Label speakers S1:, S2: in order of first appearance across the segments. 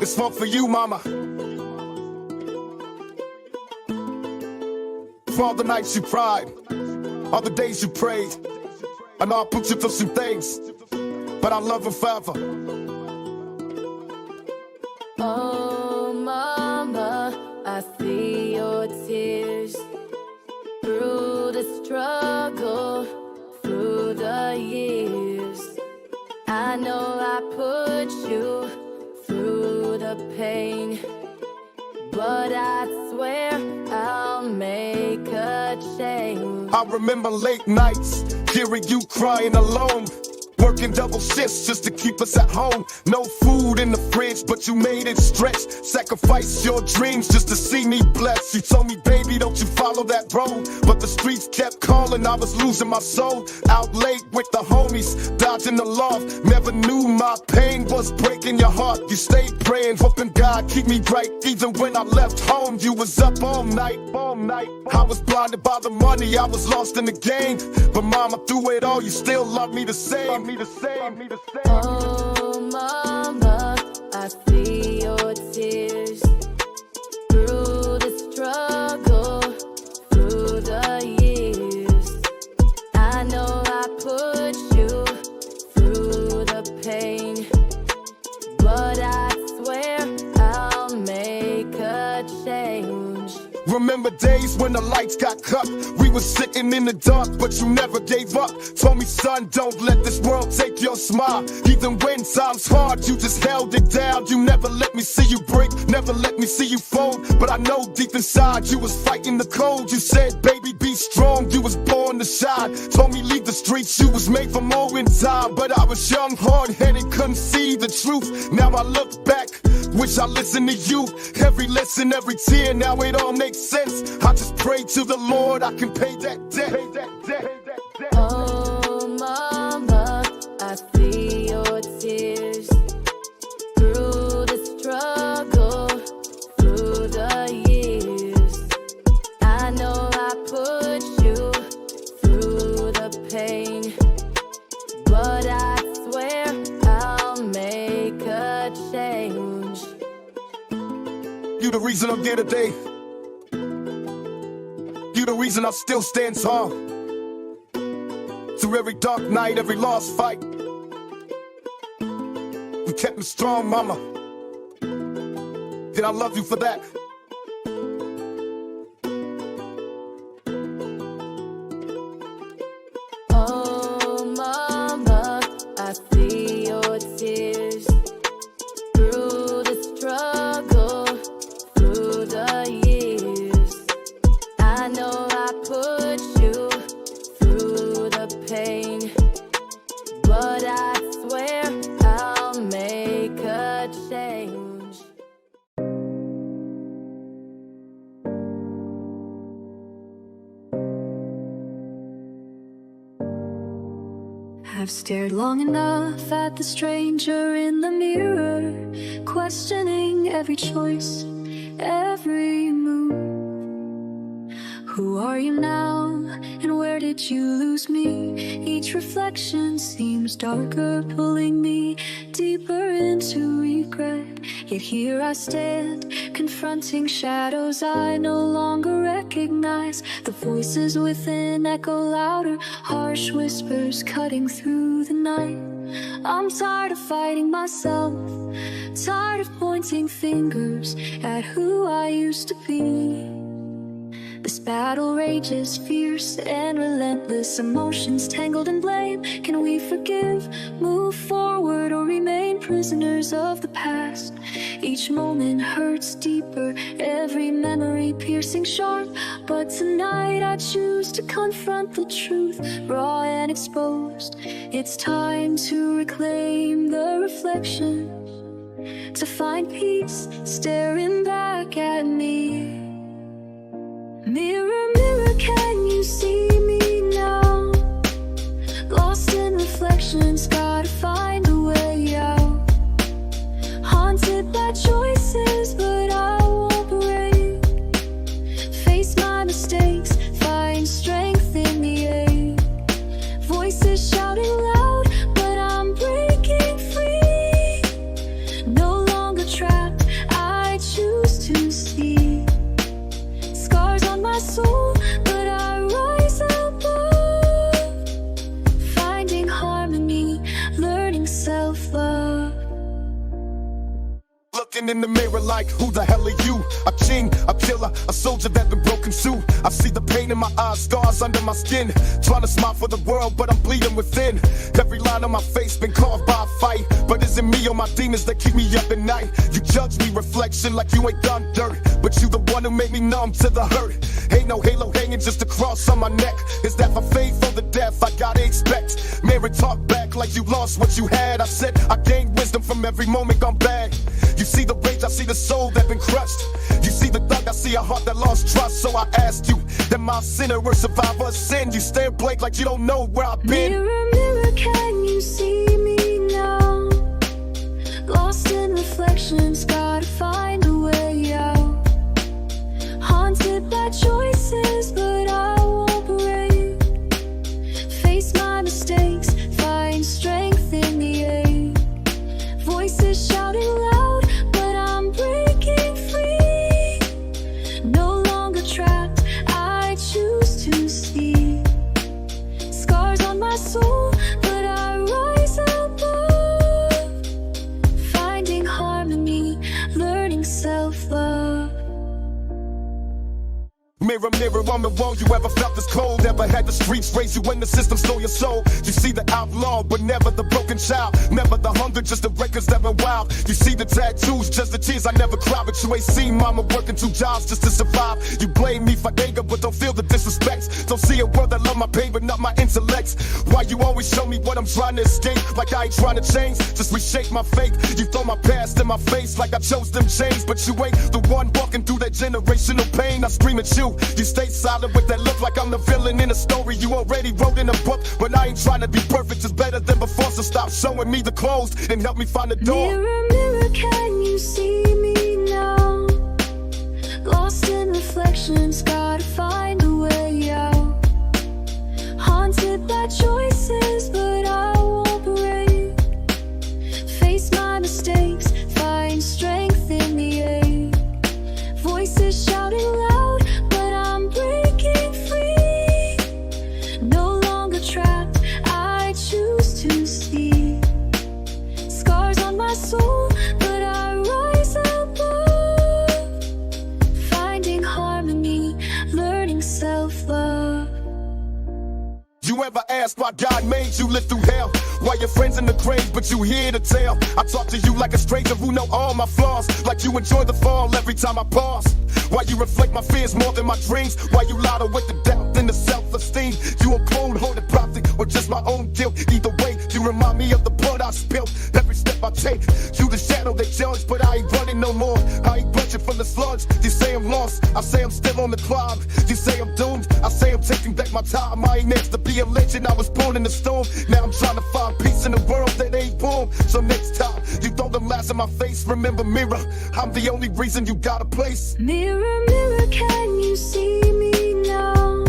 S1: This one for you, mama. For all the nights you cried, all the days you prayed. I know I put you through some things, but I love you forever.
S2: Oh, mama, I see your tears through the struggle, through the years. I know I put you through the pain, but I swear I'll make a change.
S1: I remember late nights, hearing you crying alone, working double shifts just to keep us at home. No food in the fridge, but you made it stretch. Sacrificed your dreams just to see me blessed. You told me, baby, don't you follow that road. But the streets kept calling, I was losing my soul. Out late with the homies, dodging the loft. Never knew my pain was breaking your heart. You stayed praying, hoping God keep me right. Even when I left home, you was up all night, all night. I was blinded by the money, I was lost in the game. But mama, through it all, you still love me the same.
S2: Oh, mama, I see your tears through the struggle, through the years. I know I put you through the pain, but I swear I'll make a change.
S1: Remember days when the lights got cut, we were sitting in the dark, but you never gave up. Told me, son, don't let this world take your smile. Even when times hard, you just held it down. You never let me see you break, never let me see you fold. But I know deep inside you was fighting the cold. You said, baby, be strong, you was born to shine. Told me leave the streets, you was made for more in time. But I was young, hard-headed, couldn't see the truth. Now I look back, wish I listened to you. Every lesson, every tear, now it all makes sense. I just pray to the Lord I can pay that debt.
S2: Oh, mama, I see your tears through the struggle, through the years. I know I put you through the pain, but I swear I'll make a change.
S1: You the reason I'm here today. You the reason I still stand tall. Through every dark night, every lost fight, you kept me strong, mama. And I love you for that.
S2: Oh, mama, I see your tears through the struggle, through the years. I know I put you through the pain, but I swear I'll make a change.
S3: I've stared long enough at the stranger in the mirror, questioning every choice, every move. Who are you now, and where did you lose me? Each reflection seems darker, pulling me deeper into regret. Yet here I stand, confronting shadows I no longer recognize. The voices within echo louder, harsh whispers cutting through the night. I'm tired of fighting myself, tired of pointing fingers at who I used to be. This battle rages fierce and relentless, emotions tangled in blame. Can we forgive, move forward, or remain prisoners of the past? Each moment hurts deeper, every memory piercing sharp. But tonight I choose to confront the truth, raw and exposed. It's time to reclaim the reflection, to find peace staring back at me. Mirror, mirror, can you see me now? Lost in reflections, gotta find a way out. Haunted by choices, but I won't break. Face my mistakes, find strength in the ache. Voices shouting loud, but I'm breaking free. No longer trapped
S1: like, who the hell are you? A king, a killer, a soldier that been broken too. I see the pain in my eyes, scars under my skin. Trying to smile for the world, but I'm bleeding within. Every line on my face been carved by a fight. But is it me or my demons that keep me up at night? You judge me, reflection, like you ain't done dirt. But you the one who made me numb to the hurt. Ain't no halo hanging, just a cross on my neck. Is that for faith or the death I gotta expect? Mary, talk back like you lost what you had. I said I gained wisdom from every moment gone bad. You see the rage, I see the soul that been crushed. You see the thug, I see a heart that lost trust. So I asked you, am I a sinner or survivor of sin? You stare blank like you don't know where I've been.
S3: Mirror, mirror, can you see me now? Lost in reflections, gotta find a way out. Haunted by choices, but I won't break. Face my mistakes, find strength in the ache. Voices shouting loud, but I'm breaking free. No longer trapped, I choose to see. Scars on my soul, but I rise above. Finding harmony, learning self-love.
S1: Mirror, mirror on the wall, you ever felt this cold? Ever had the streets raise you when the system stole your soul? You see the outlaw, but never the broken child. Never the hunger, just the records that went wild. You see the tattoos, just the tears I never cried. But you ain't seen mama working 2 jobs just to survive. You blame me for anger, but don't feel the disrespect. Don't see a world that love my pain, but not my intellect. Why you always show me what I'm trying to escape? Like I ain't trying to change, just reshape my fate. You throw my past in my face like I chose them chains. But you ain't the one walking through that generational pain. I scream at you. You stay silent with that look like I'm the villain in a story you already wrote in a book. But I ain't trying to be perfect, just better than before. So stop showing me the clothes and help me find the door.
S3: Mirror, mirror, can you see me now? Lost in reflections, gotta find a way out. Haunted by choices, but I won't break. Face my mistakes, find strength in the ache. Voices shouting loud, but I'm breaking free. No longer trapped, I choose to see. Scars on my soul, but I rise above. Finding harmony, learning self-love.
S1: You ever ask why God made you live through hell? Why your friends in the grave, but you here to tell? I talk to you like a stranger who know all my flaws. Like you enjoy the fall every time I pause. Why you reflect my fears more than my dreams? Why you louder with the doubt than the self-esteem? You a clone-holding prophecy or just my own guilt? Either way, you remind me of the blood I spilled. Every step I take, you the shadow they judge. But I ain't running no more, I ain't budging from the sludge. You say I'm lost, I say I'm still on the climb. You say I'm doomed, I say I'm taking back my time. I ain't next to be a legend, I was born in the storm. Now I'm trying to find peace in a world that ain't born. So next time you throw them lies in my face, remember, mirror, I'm the only reason you got a place.
S3: Mirror, mirror, can you see me now?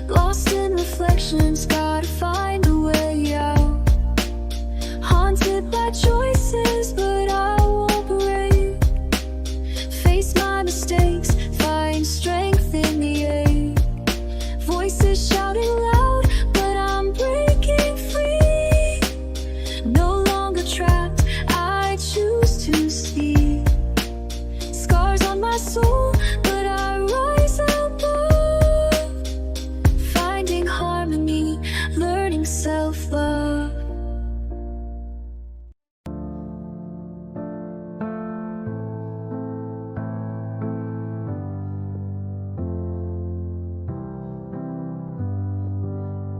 S3: Lost in reflections, gotta find a way out. Haunted by choices, but I won't break. Face my mistakes, find strength in the ache. Voices shouting loud, but I'm breaking free. No longer trapped, I choose to see. Scars on my soul, but I rise above. Finding harmony, learning self-love.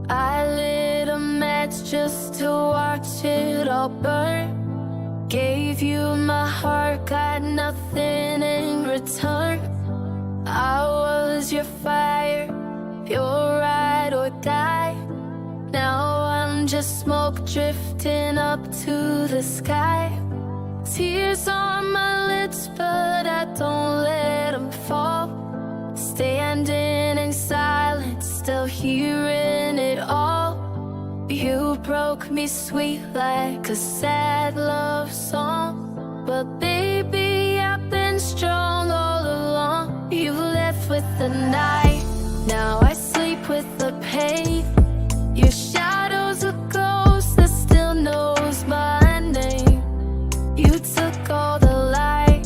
S2: I lit a match just to watch it all burn. Gave you my heart, got nothing in return. I was your fire, your ride or die. Now I'm just smoke drifting up to the sky. Tears on my lips, but I don't let them fall. Standing in silence, still hearing it all. You broke me sweet like a sad love song. But baby, I've been strong all along. You left with the night, now I sleep with the pain. Your shadow's a ghost that still knows my name. You took all the light,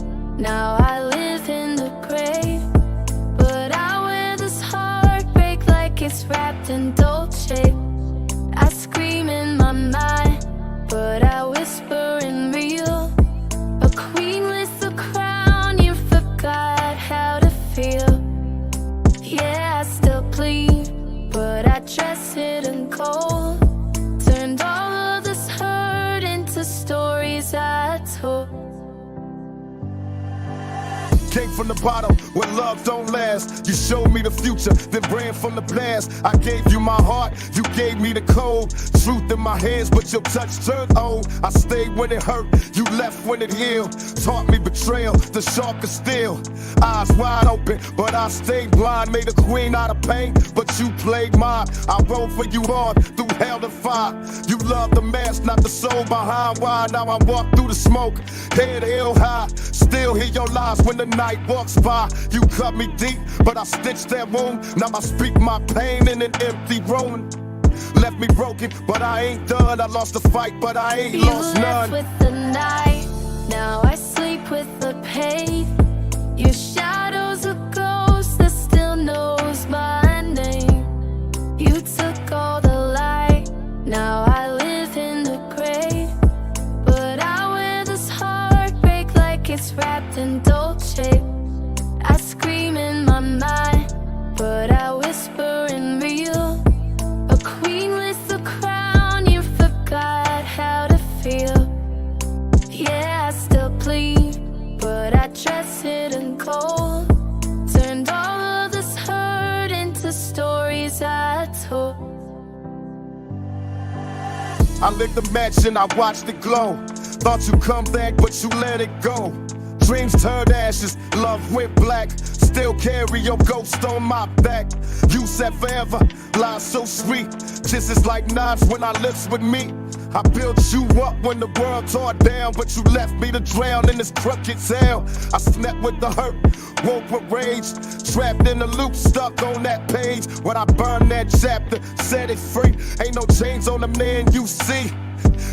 S2: and Dolce. I scream in my mind, but I whisper in real. A queen with a crown, you forgot how to feel. Yeah, I still bleed, but I dress it in gold. Turned all of this hurt into stories I told.
S1: Came from the bottom where love don't last. You showed me the future, then ran from the past. I gave you my heart, you gave me the code. Truth in my hands, but your touch turned old. I stayed when it hurt, you left when it healed. Taught me betrayal, the sharper steel. Eyes wide open, but I stayed blind. Made a queen out of pain, but you played mine. I rode for you on through hell and fire. You love the mask, not the soul behind. Why now I walk through the smoke, head held high. Still hear your lies when the night walks by. You cut me deep, but I stitched that wound. Now I speak my pain in an empty room. Left me broken, but I ain't done. I lost the fight, but I ain't lost none.
S2: You left with the night, now I sleep with the pain. Your shadow's a ghost that still knows my name. You took all the light, now I live in the grave. But I wear this heartbreak like it's wrapped in Dolce. I scream in my mind, but I whisper in real. A queen with a crown, you forgot how to feel. Yeah, I still bleed, but I dress it in gold. Turned all of this hurt into stories I told.
S1: I lit the match and I watched it glow. Thought you'd come back, but you let it go. Dreams turned ashes, love went black. Still carry your ghost on my back. You said forever, lies so sweet. Kisses like knives when our lips would meet. I built you up when the world tore down, but you left me to drown in this crooked hell. I slept with the hurt, woke with rage. Trapped in the loop, stuck on that page. When I burned that chapter, set it free. Ain't no chains on the man you see.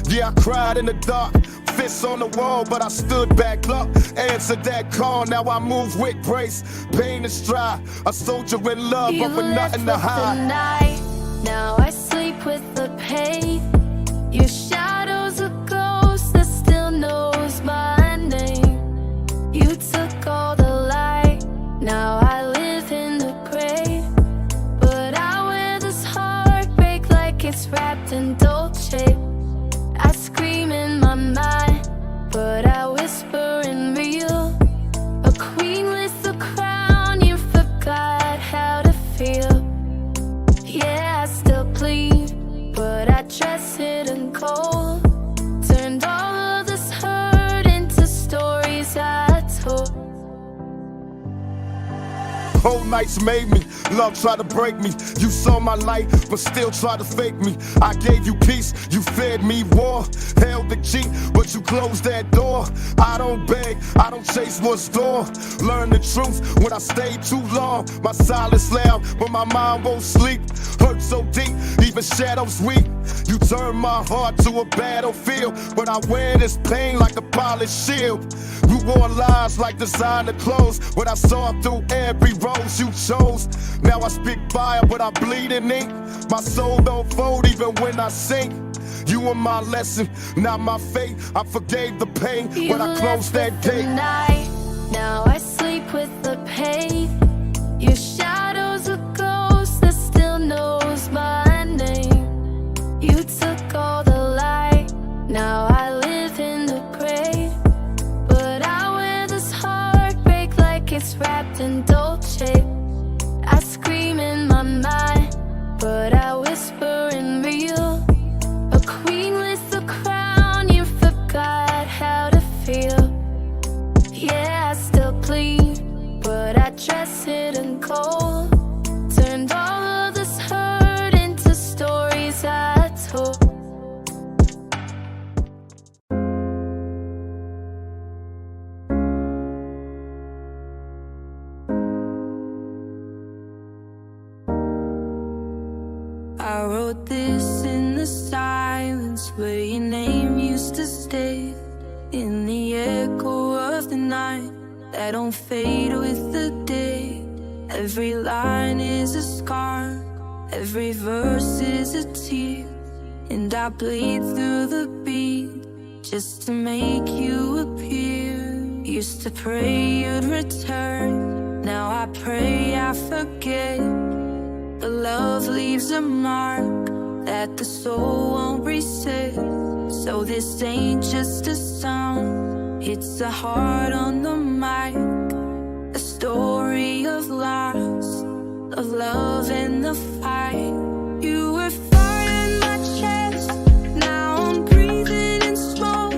S1: Yeah, I cried in the dark, fists on the wall, but I stood back up, answered that call. Now I move with grace, pain is dry. A soldier in love, but with nothing to hide.
S2: The night, now I sleep with the pain. Your shadow's a ghost that still knows my name. You took all the light, now I live in the grave. But I wear this heartbreak like it's wrapped in Dolce. I scream in my mind, but I whisper in real. A queen with a crown, you forgot how to feel. Yeah, I still bleed, but I dress it in gold. Turned all of this hurt into stories I told.
S1: Whole nights made me, love tried to break me. You saw my light, but still tried to fake me. I gave you peace, you fed me war. Held the key, but you closed that door. I don't beg, I don't chase what's door. Learn the truth when I stay too long. My silence loud, but my mind won't sleep. Hurt so deep, even shadows weep. You turn my heart to a battlefield, but I wear this pain like a polished shield. You wore lies like designer clothes, but I saw through every rose you chose. Now I speak fire, but I bleed in ink. My soul don't fold even when I sink. You were my lesson, not my fate. I forgave the pain when I closed that gate.
S2: Night, now I sleep with the pain. Your shadow's a ghost that still knows my name. You took all the light, now I live in the grave. But I wear this heartbreak like it's wrapped in Dolce. I scream in my mind, but I whisper in real. A queen with a crown, you forgot how to feel. Yeah, I still bleed, but I dress it in gold. Turned all of this hurt into stories I told.
S4: I wrote this in the silence where your name used to stay. In the echo of the night that don't fade with the day. Every line is a scar, Every verse is a tear, and I bleed through the beat just to make you appear. Used to pray you'd return, now I pray I forget. But love leaves a mark that the soul won't reset. So this ain't just a song, it's a heart on the mic, a story of loss, of love and the fight. You were fire in my chest, now I'm breathing in smoke.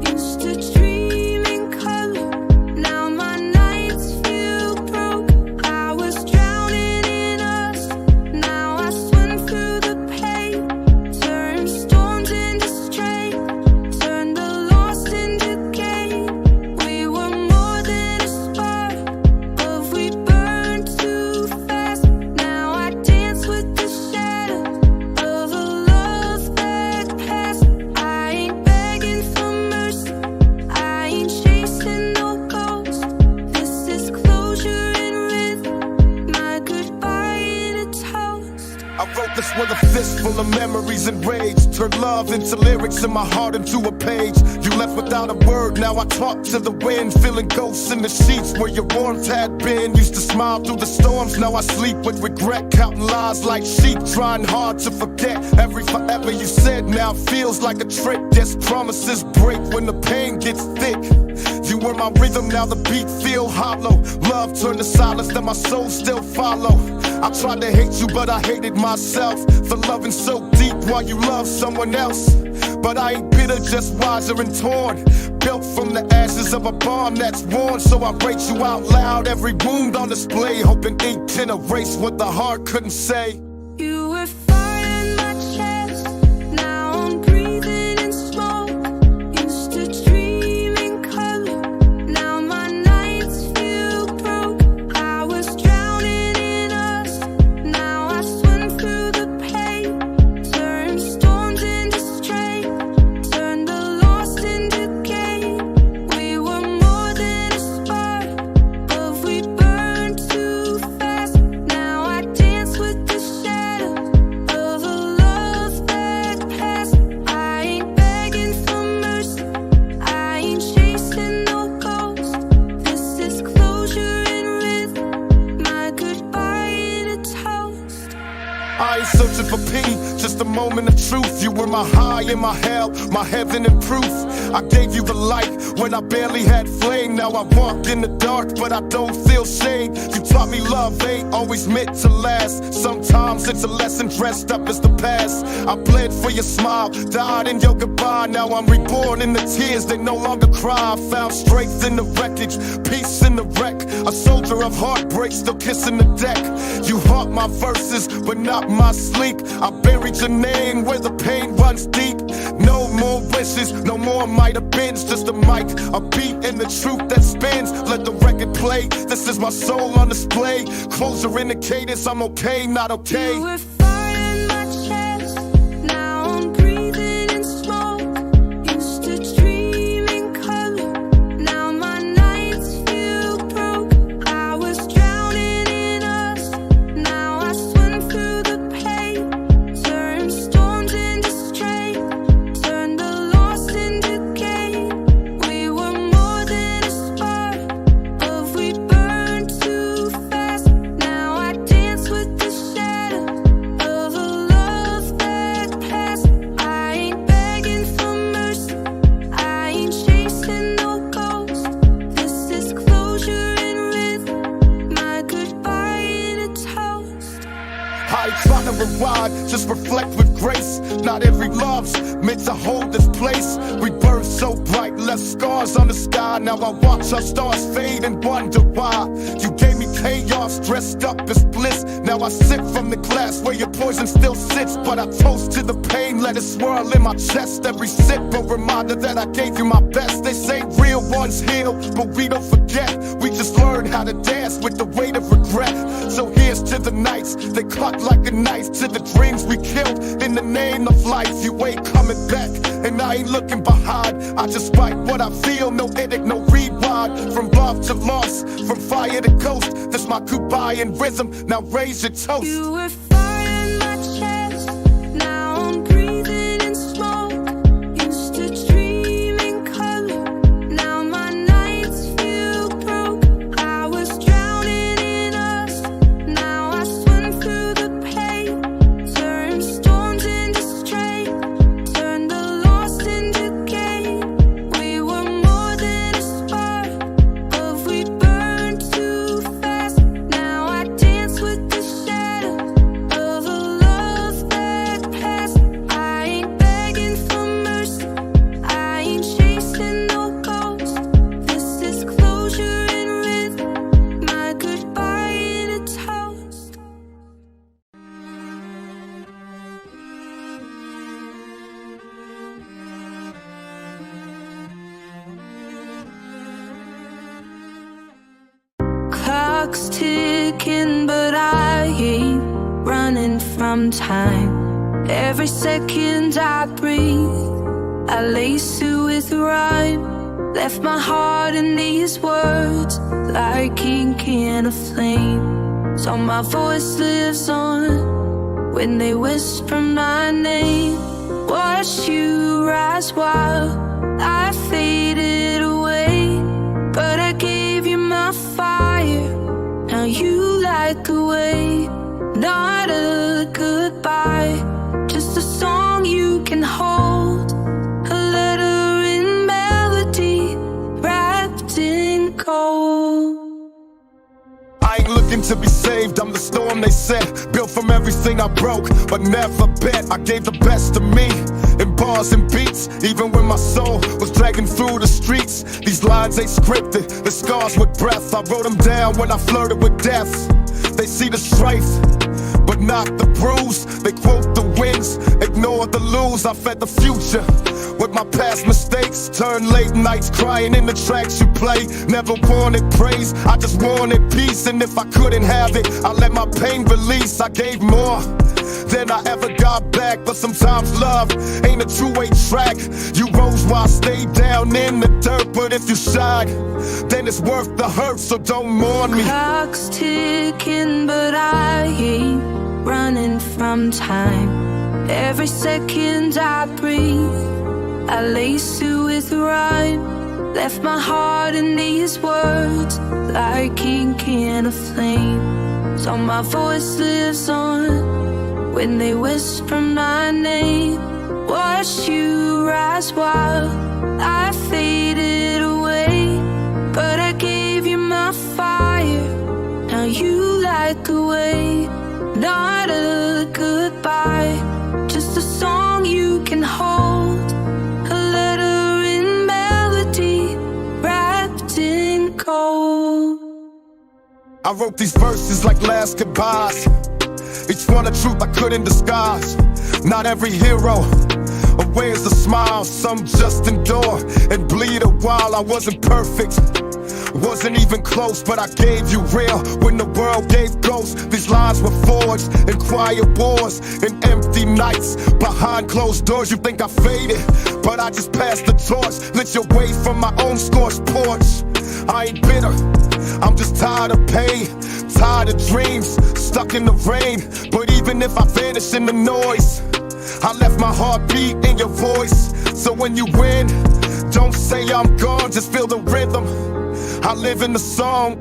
S4: Used to dream in color, now my nights feel broke. I was drowning in us, now I swim through the pain. Turn storms into strength, turn the lost into gain. We were more than a spark, but we burned too fast. Now I dance with the shadow of a love that passed. I ain't begging for mercy, I ain't chasing no ghost. This is closure in rhythm, my goodbye in a toast.
S1: I wrote this with a fistful of memories and rage. Turned love into lyrics and my heart into a page. You left without a word, now I talk to the wind. Feeling ghosts in the sheets where your warmth had been. Used to smile through the storms, now I sleep with regret. Counting lies like sheep, trying hard to forget. Every forever you said now feels like a trick. Guess promises break when the pain gets thick. You were my rhythm, now the beat feel hollow. Love turned to silence, then my soul still follow. I tried to hate you, but I hated myself for loving so deep while you love someone else. But I ain't bitter, just wiser and torn. Built from the ashes of a bomb that's worn. So I rate you out loud, every wound on display, hoping ink can erase what the heart couldn't say.
S4: You were fire in my chest, now I'm breathing in smoke. Used to dream in color, now my nights feel broke. I was drowning in us, now I swim through the pain. Turn storms into strength, turn the lost into gain. We were more than a spark, but we burned too fast. Now I dance with the shadow of a love that passed. I ain't begging for mercy, I ain't chasing no ghost. This is closure in rhythm, my goodbye in a toast.
S1: I ain't searching for pity, just a moment of truth. You were my high and my hell, my heaven and proof. I gave you the light when I barely had flame. Now I walk in the dark, but I don't feel shame. You taught me love ain't always meant to last. Sometimes it's a lesson dressed up as the past. I bled for your smile, died in your goodbye. Now I'm reborn in the tears, they no longer cry. I found strength in the wreckage, peace in the wreck. A soldier of heartbreak, still kissing the deck. You haunt my verses, but not my sleep. I buried your name where the pain runs deep. No more wishes, no more might have been. Just a mic, a beat, and the truth that spins. Let the record play, this is my soul on display. Closer indicators, I'm okay, not okay.
S4: You were fire in my chest, now I'm breathing in smoke. Used to dream in color, now my nights feel broke. I was drowning in us, now I swim through the pain. Turn storms into strength, turn the lost into gain. We were more than a spark, but we burned too fast. Now I dance with the shadow of a love that passed. I ain't begging for mercy, I ain't chasing no ghost. This is closure in rhythm, my goodbye in a toast.
S1: I ain't trying to rewind, just reflect with grace. Not every love's meant to hold this place. We burned so bright, left scars on the sky. Now I watch our stars fade and wonder why. You gave me chaos dressed up as bliss. Now I sip from the glass where your poison still sits. But I toast to the pain, let it swirl in my chest. Every sip a reminder that I gave you my best. They say real ones heal, but we don't forget. We just learn how to dance with the weight of regret. So here's to the nights they cut like a knife, to the dreams we killed in the name of life. You ain't coming back, and I ain't looking behind. I just write what I feel, no edit, no rewind. From love to loss, from fire to ghost, this my goodbye in rhythm. Now raise your toast.
S4: You were fire in Clock's ticking, but I ain't running from time. Every second I breathe, I lace it with rhyme. Left my heart in these words, like ink in a flame. So my voice lives on when they whisper my name. Watch you rise while I faded away, but I gave you my fire. Now you light the way. Not a goodbye, just a song you can hold. A letter in melody, wrapped in gold.
S1: I ain't looking to be saved, I'm the storm they said. Built from everything I broke, but never bet. I gave the best of me, in bars and beats. Even when my soul was dragging through the streets. These lines ain't scripted, the scars with breath. I wrote them down when I flirted with death. They see the strife, but not the bruise. They quote the wins, ignore the lose. I fed the future with my past mistakes. Turn late nights crying in the tracks you play. Never wanted praise, I just wanted peace. And if I couldn't have it, I let my pain release. I gave more than I ever got back. But sometimes love ain't a two-way track. You rose while I stayed down in the dirt. But if you shine, then it's worth the hurt, so don't mourn me.
S4: Clock's ticking, but I ain't running from time. Every second I breathe, I lace it with rhyme. Left my heart in these words, like ink in a flame. So my voice lives on when they whisper my name. Watch you rise while I faded away, but I gave you my fire. Now you light the way. Not a goodbye, just a song you can hold. A letter in melody, wrapped in gold.
S1: I wrote these verses like last goodbyes, each one a truth I couldn't disguise. Not every hero wears a smile, some just endure and bleed a while. I wasn't perfect, wasn't even close, but I gave you real when the world gave ghosts. These lines were forged in quiet wars and empty nights behind closed doors. You think I faded, but I just passed the torch. Lit your way from my own scorched porch. I ain't bitter, I'm just tired of pain, tired of dreams, stuck in the rain. But even if I vanish in the noise, I left my heartbeat in your voice. So when you win, don't say I'm gone, just feel the rhythm. I live in the song.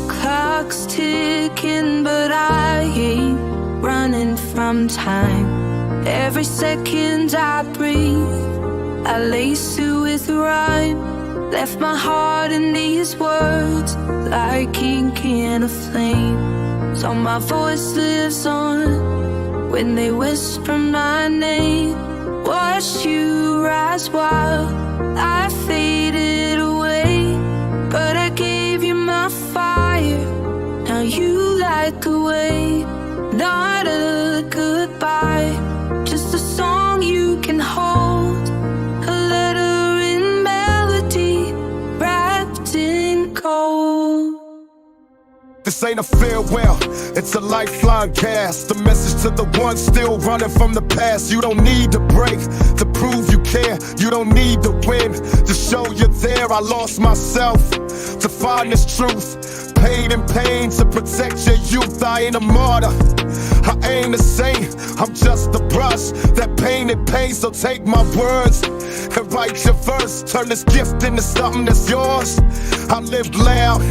S4: Clock's ticking, but I ain't running from time. Every second I breathe, I lace it with rhyme. Left my heart in these words, like ink in a flame. So my voice lives on when they whisper my name. Watch you rise while I faded away, but I gave you my fire. Now you light the way. Not a goodbye, just a song you can hold. A letter in melody, wrapped in gold.
S1: This ain't a farewell, it's a lifeline cast. The message to the ones still running from the past. You don't need to break to prove you care. You don't need to win to show you're there. I lost myself to find this truth. Paid in pain to protect your youth. I ain't a martyr, I ain't a saint, I'm just a brush that painted pain. So take my words and write your verse. Turn this gift into something that's yours. I lived loud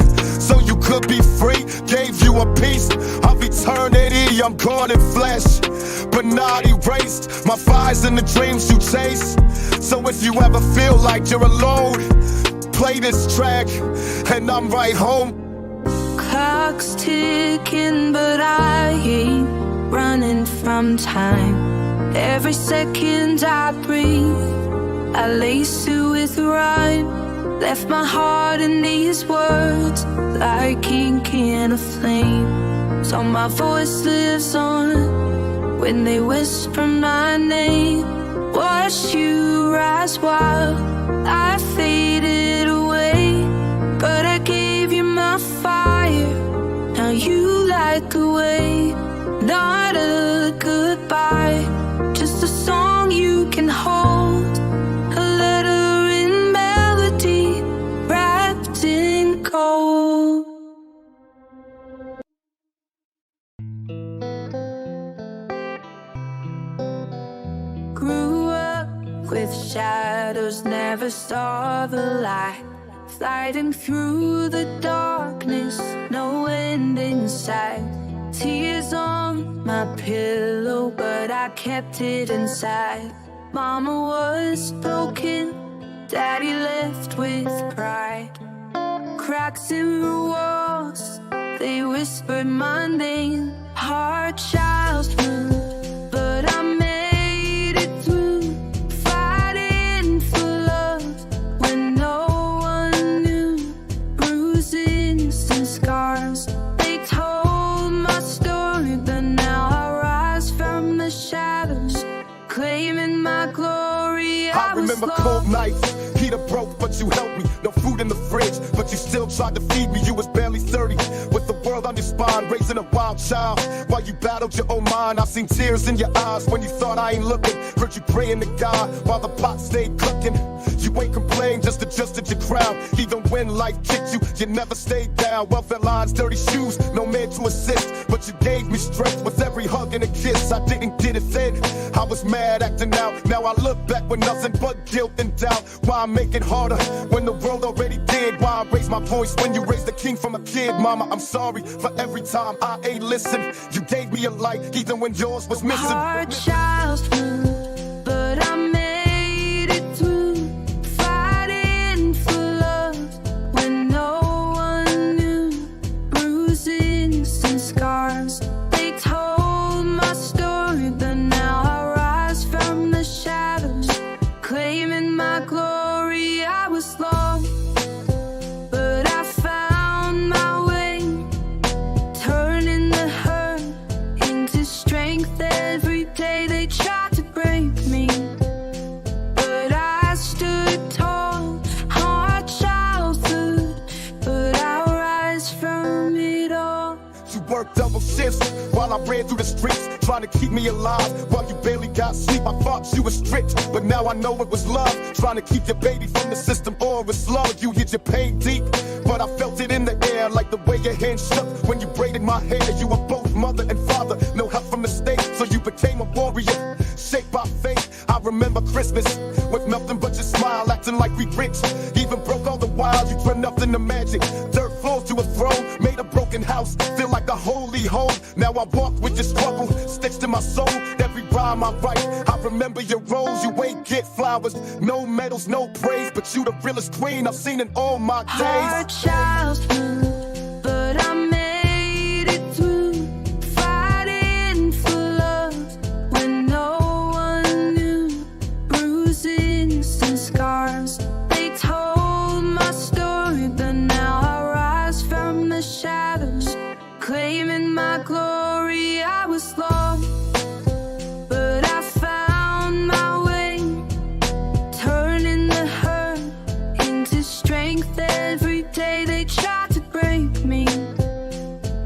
S1: so you could be free. Gave you a piece of eternity. I'm gone in flesh, but not erased. My fires and the dreams you chase. So if you ever feel like you're alone, play this track and I'm right home.
S4: Clock's ticking, but I ain't running from time. Every second I breathe, I lace it with rhyme. Left my heart in these words, like ink in a flame. So my voice lives on when they whisper my name. Watch you rise while I faded away, but I gave you my fire. grew up with shadows, never saw the light. Fighting through the darkness, no end in sight. Tears on my pillow, but I kept it inside. Mama was broken, Daddy left with pride. Cracks in the walls, they whispered my name. Hard childhood, but I made it through. Fighting for love when no one knew. Bruises and scars, they told my story, but now I rise from the shadows, claiming my glory.
S1: I remember cold nights, heater broke, but you helped me. No food in the fridge, but you still tried to feed me. You was barely 30, with the world on your spine, raising a wild child. While you battled your own mind, I seen tears in your eyes when you thought I ain't looking. Heard you praying to God while the pot stayed cooking. You ain't complain, just adjusted your crown. Even when life kicked you, you never stayed down. Welfare lines, dirty shoes, no man to assist, but you gave me strength with every hug and a kiss. I didn't get it then, I was mad acting out. Now I look back with nothing but guilt and doubt. Why I make it harder when the world already did? Why I raise my voice when you raised the king from a kid? Mama, I'm sorry for every time I ain't listened. You gave me a light even when yours was missing.
S4: Hard childhood, but I made it through. Fighting for love when no one knew. Bruises and scars, they told my story, but now I rise from the shadows, claiming my glory. I was lost, but I found my way, turning the hurt into strength. Every day they tried to break me, but I stood tall. Hard childhood, but I'll rise from it all.
S1: You worked double shifts while I ran through the streets, trying to keep me alive while you barely got sleep. I thought you were strict, but now I know it was love, trying to keep your baby from the system or it's slow. You hit your pain deep, but I felt it in the air, like the way your hand shook when you braided my hair. You were both mother and father, no help from the state, so you became a warrior, shaped by faith. I remember Christmas with nothing but your smile, acting like we rich. Even broke all the while, you turned nothing to magic. Dirt floors to a throne, made a broken house feel like a holy home. Now I walk with your struggle stitched in my soul. Every rhyme I write, I remember your roles. You ain't get flowers, no medals, no praise, but you the realest queen I've seen in all my days.
S4: Hard childhood, but I made it through. Fighting for love when no one knew. Bruises and scars, they told my story, but now I rise from the shadows, claiming my glory. I was lost, but I found my way, turning the hurt into strength. Every day they tried to break me,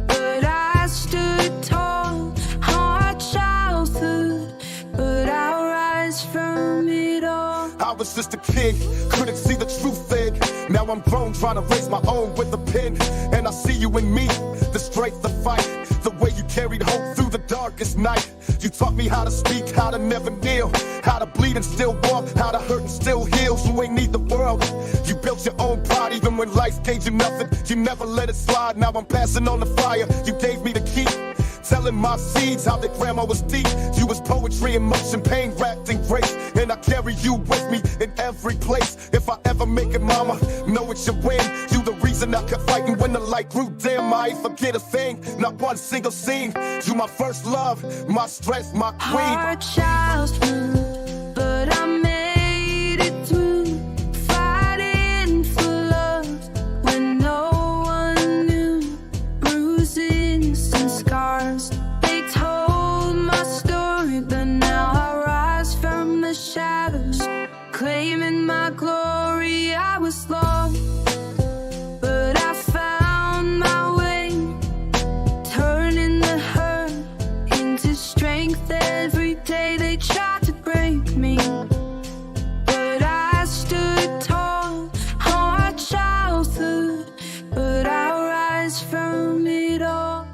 S4: but I stood tall. Hard childhood, but I'll rise from it all.
S1: I was just a kid, couldn't see the truth then. Now I'm grown, trying to raise my own with a pen. And I see you in me, the strength to fight, the way you carried hope through the darkest night. You taught me how to speak, how to never kneel, how to bleed and still walk, how to hurt and still heal. You ain't need the world, you built your own pride. Even when life gave you nothing, you never let it slide. Now I'm passing on the fire, you gave me the key, telling my seeds how their grandma was deep. You was poetry in motion, pain wrapped in grace, and I carry you with me in every place. If I ever make it, mama, know it's your win. You the reason I kept fighting when the light grew dim. I ain't forget a thing, not one single scene. You my first love, my strength, my queen.
S4: Hard childhood, but I made it through. Fighting for love when no one knew. Bruises and scars, they told my story, but now I rise from the shadows, claiming my glory. I was lost, but I found my way, turning the hurt into strength. Every day they tried to break me, but I stood tall. Hard childhood, but I'll rise from it all.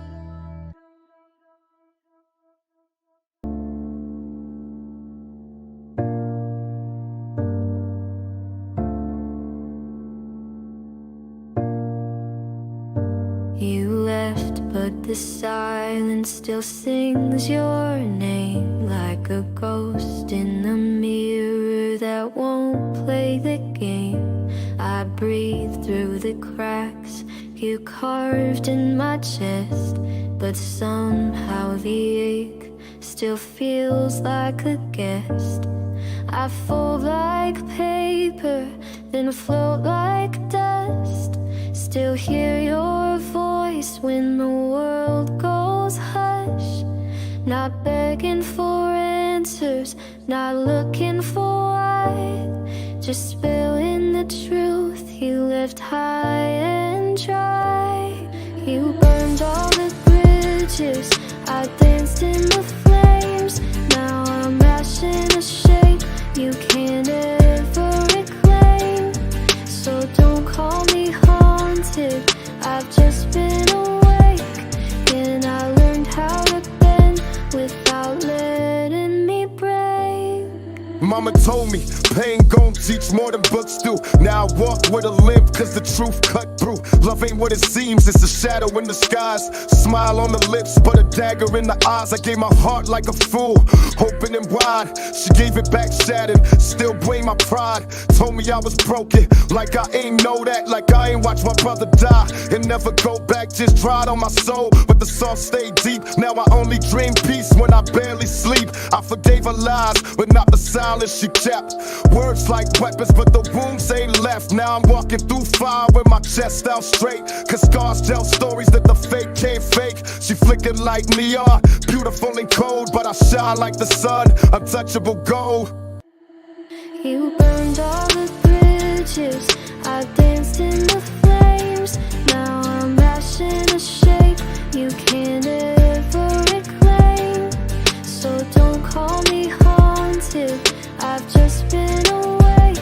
S3: the silence still sings your name like a ghost in the mirror that won't play the game. I breathe through the cracks you carved in my chest, but somehow the ache still feels like a guest. I fold like paper, then float like dust. Still hear your voice when the world goes hush. Not begging for answers, not looking for why, just spilling the truth you left high and dry. You burned all the bridges, I danced in the flames. Now I'm mashing a shape you can't ever reclaim. So don't call me haunted, I've just been awake, and I learned how to bend without letting me break.
S1: Mama told me pain gon' teach more than books do. Now I walk with a limp cause the truth cut through. Love ain't what it seems, it's a shadow in the skies. Smile on the lips but a dagger in the eyes. I gave my heart like a fool, open and wide. She gave it back shattered, still blame my pride. Told me I was broken, like I ain't know that. Like I ain't watched my brother die and never go back. Just dried on my soul but the salt stayed deep. Now I only dream peace when I barely sleep. I forgave her lies but not the silence she kept. Words like weapons but the wounds ain't left. Now I'm walking through fire with my chest out straight, cause scars tell stories that the fake can't fake. She flicking like neon, beautiful and cold, but I shine like the sun, untouchable gold.
S3: You burned all the bridges, I danced in the flames. Now I'm mashing a shape you can't ever reclaim. So don't call me haunted, I've just been awake,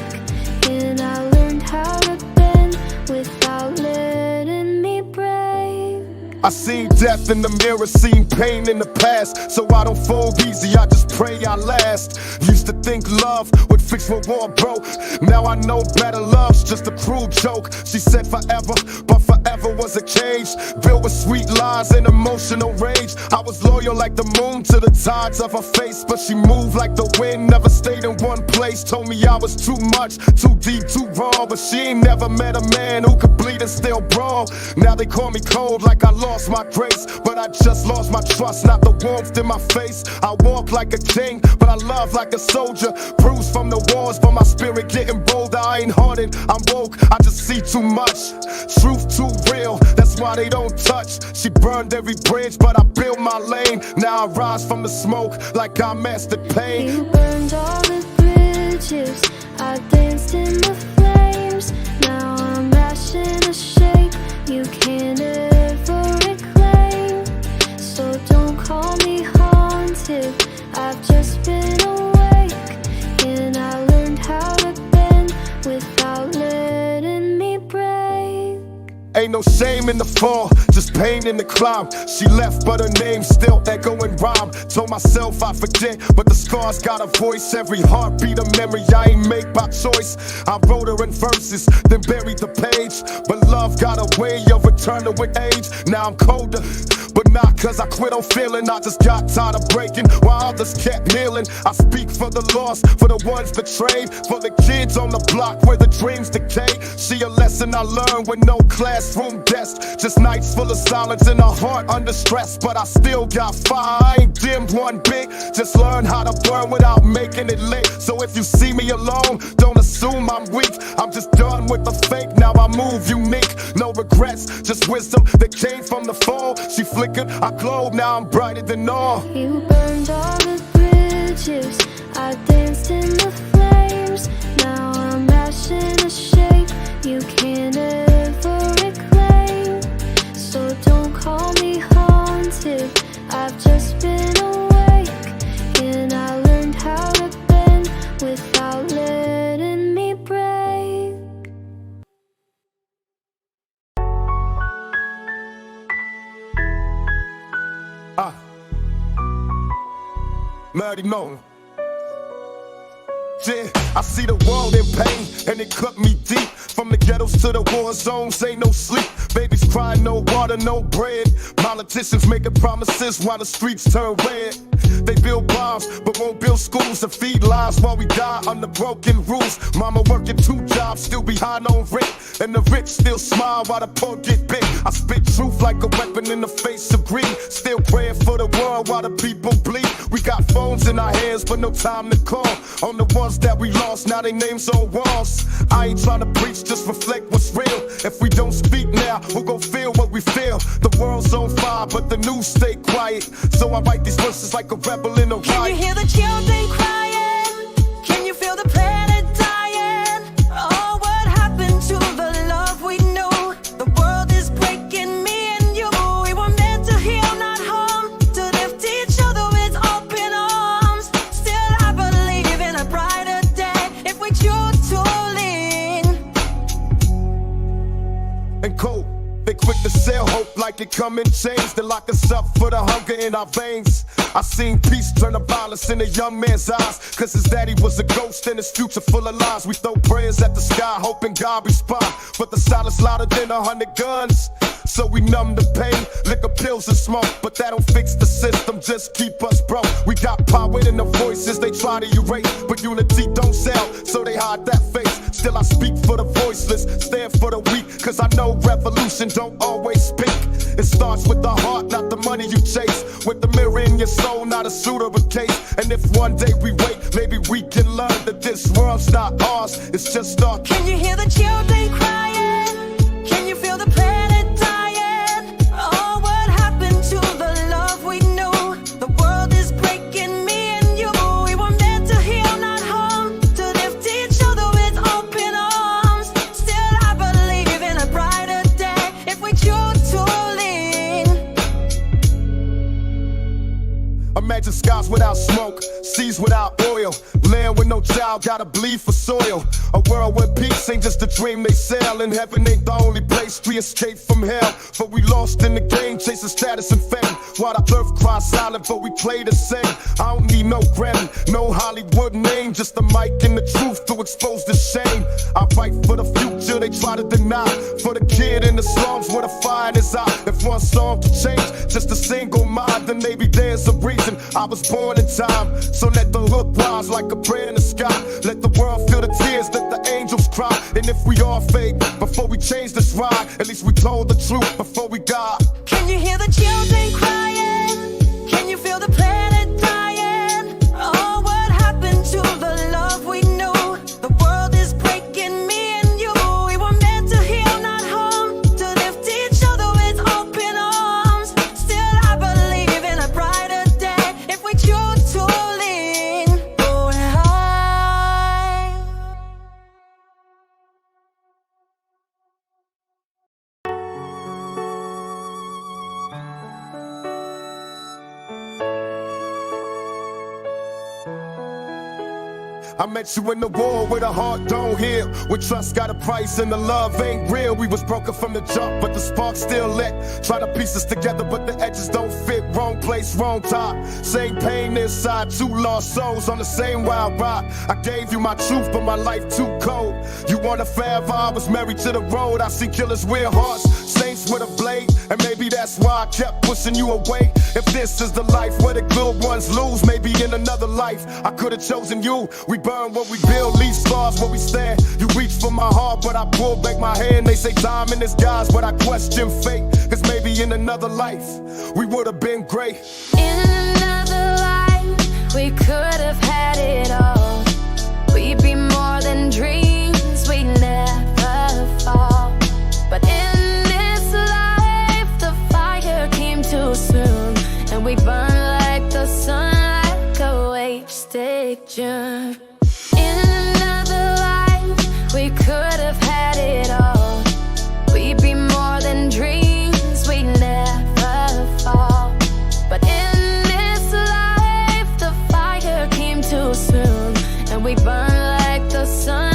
S3: and I learned how to bend without letting me break.
S1: I seen death in the mirror, seen pain in the past, so I don't fold easy, I just pray I last. Used to think love would fix when war broke, now I know better love's just a cruel joke. She said forever, but forever was a cage, built with sweet lies and emotional rage. I was loyal like the moon to the tides of her face, but she moved like the wind, never stayed in one place. Told me I was too much, too deep, too raw, but she ain't never met a man who could bleed and still brawl. Now they call me cold like I lost my grace, but I just lost my trust, not the warmth in my face. I walk like a king, but I love like a soldier. Bruised from the wars, but my spirit getting bolder. I ain't hardened, I'm woke, I just see too much. Truth too real, that's why they don't touch. She burned every bridge, but I built my lane. Now I rise from the smoke like I mastered pain.
S3: You burned all the bridges, I danced in the flames. Now I'm mashing a shape you can't ever reclaim. So don't call me haunted, I've just been awake, and I learned how to bend without letting me break.
S1: Ain't no shame in the fall, just pain in the climb. She left but her name still echoing rhyme. Told myself I forget, but the scars got a voice. Every heartbeat a memory I ain't make by choice. I wrote her in verses, then buried the page, but love got a way of returning with age. Now I'm colder, but not cause I quit on feeling. I just got tired of breaking while others kept healing. I speak for the lost, for the ones betrayed, for the kids on the block where the dreams decay. See a lesson I learned with no classroom desk, just nights full of silence in a heart under stress. But I still got fire, I ain't dimmed one bit. Just learn how to burn without making it lit. So if you see me alone, don't assume I'm weak. I'm just done with the fake, now I move unique. No regrets, just wisdom that came from the fall. She flickered, I glowed, now I'm brighter than all.
S3: You burned all the bridges, I danced in the flames. Now I'm mashing a shape you can't ever reclaim. So don't call me haunted, I've just been awake, and I learned how to bend without letting me break.
S1: Marty Moan. Yeah, I see the world in pain, and it cut me deep. From the ghettos to the war zones, ain't no sleep. Babies crying, no water, no bread. Politicians making promises while the streets turn red. They build bombs, but won't build schools to feed lives while we die under broken rules. Mama working 2 jobs, still behind on rent. And the rich still smile while the poor get big. I spit truth like a weapon in the face of greed. Still praying for the world while the people bleed. We got phones in our hands, but no time to call on the ones that we lost, now they names on walls. I ain't trying to preach, just reflect what's real. If we don't speak now, who gon' feel what we feel? The world's on fire, but the news stay quiet. So I write these verses like a rebel in a riot.
S4: Can you hear the children crying? Can you feel the planet dying? Oh, what happened to the love we knew? The world is breaking, me and you. We were meant to heal, not harm, to lift each other with open arms. Still I believe in a brighter day if we choose to lean.
S1: And cold, they quick to sell hope like it come in chains. They lock us up for the hunger in our veins. I seen peace turn to violence in a young man's eyes, cause his daddy was a ghost and his future full of lies. We throw prayers at the sky hoping God respond, but the silence louder than 100 guns. So we numb the pain, liquor, pills and smoke, but that don't fix the system, just keep us broke. We got power in the voices they try to erase, but unity don't sell, so they hide that face. Still I speak for the voiceless, stand for the weak, cause I know revolution don't always speak. It starts with the heart, not the money you chase. With the mirror in your soul, not a suit or a case. And if one day we wait, maybe we can learn that this world's not ours, it's just our.
S4: Can you hear the children crying? Can you feel the planet dying? Oh, what happened to the love we knew? The world is breaking, me and you. We were meant to heal, not harm, to lift each other with open arms. Still I believe in a brighter day if we choose to lean.
S1: Imagine skies without smoke, seas without oil, land with no child, gotta bleed for soil. A world where peace ain't just a dream they sell, and heaven ain't the only place we escape from hell. But we lost in the game, chasing status and fame, while the earth cries silent, but we play the same. I don't need no Grammy, no Hollywood name, just the mic and the truth to expose the shame. I fight for the future they try to deny, for the kid in the slums where the fire in his eye. If one song could change just a single mind, then maybe there's a reason I was born in time. So let the hook rise like a prayer in the sky. Let the world feel the tears, let the angels cry. And if we all fake before we change this ride, at least we told the truth before we die.
S4: Can you hear the children crying? Can you feel the planet dying? Oh, what happened to the love we knew? The world is breaking, me and you. We were meant to heal, not harm, to lift each other with open arms. Still I believe in a brighter day if we choose to lean. Going high.
S1: I met you in the war where the heart don't heal, where trust got a price and the love ain't real. We was broken from the jump, but the spark still lit. Try to piece us together, but the edges don't fit. Wrong place, wrong time. Same pain inside, 2 lost souls on the same wild ride. I gave you my truth, but my life too cold. You wanted forever, I was married to the road. I see killers with hearts, saints with a blade, and maybe that's why I kept pushing you away. If this is the life where the good ones lose, maybe in another life I could've chosen you. We burn what we build, leave scars where we stand. You reach for my heart, but I pull back my hand. They say time in disguise, but I question fate, cause maybe in another life we would've been great.
S2: In another life, we could have had it all. We'd be more than dreams, we'd never fall. But in this life, the fire came too soon, and we burn like the sun, like a wasted germ. In another life, we could have had it all. We'd be more than dreams, we'd never fall. But in this life, the fire came too soon, and we burn like the sun,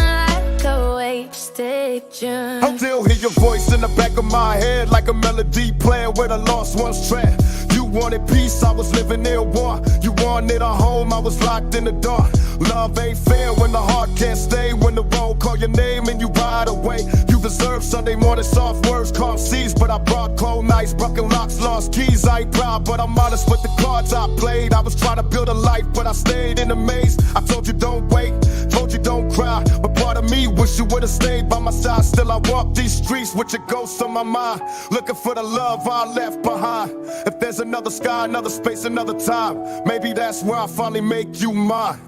S2: like a wasted germ.
S1: I'll still hear your voice in the back of my head, like a melody playing where the lost ones tread. You wanted peace, I was living near war. You wanted a home, I was locked in the dark. Love ain't fair when the heart can't stay. When the road call your name and you ride away. You deserve Sunday morning soft words, calm seas. But I brought cold nights, broken locks, lost keys. I ain't proud, but I'm honest with the cards I played. I was trying to build a life, but I stayed in a maze. I told you don't wait, told you don't cry. But part of me wish you would've stayed by my side. Still I walk these streets with your ghost on my mind, looking for the love I left behind. If there's another sky, another space, another time, maybe that's where I finally make you mine.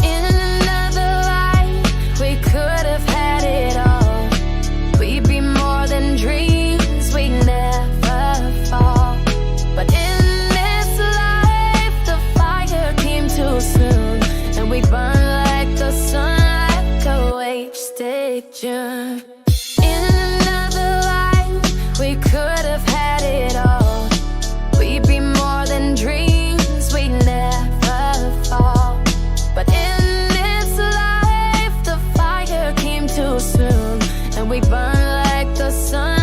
S2: In another life, we could have had it all. We'd be more than dreams, we'd never fall. But in this life, the fire came too soon, and we burn like the sun, like a wasted June. In another life, we could have had it all. We'd be more than dreams, we'd never fall. But in this life, the fire came too soon, and we burn like the sun,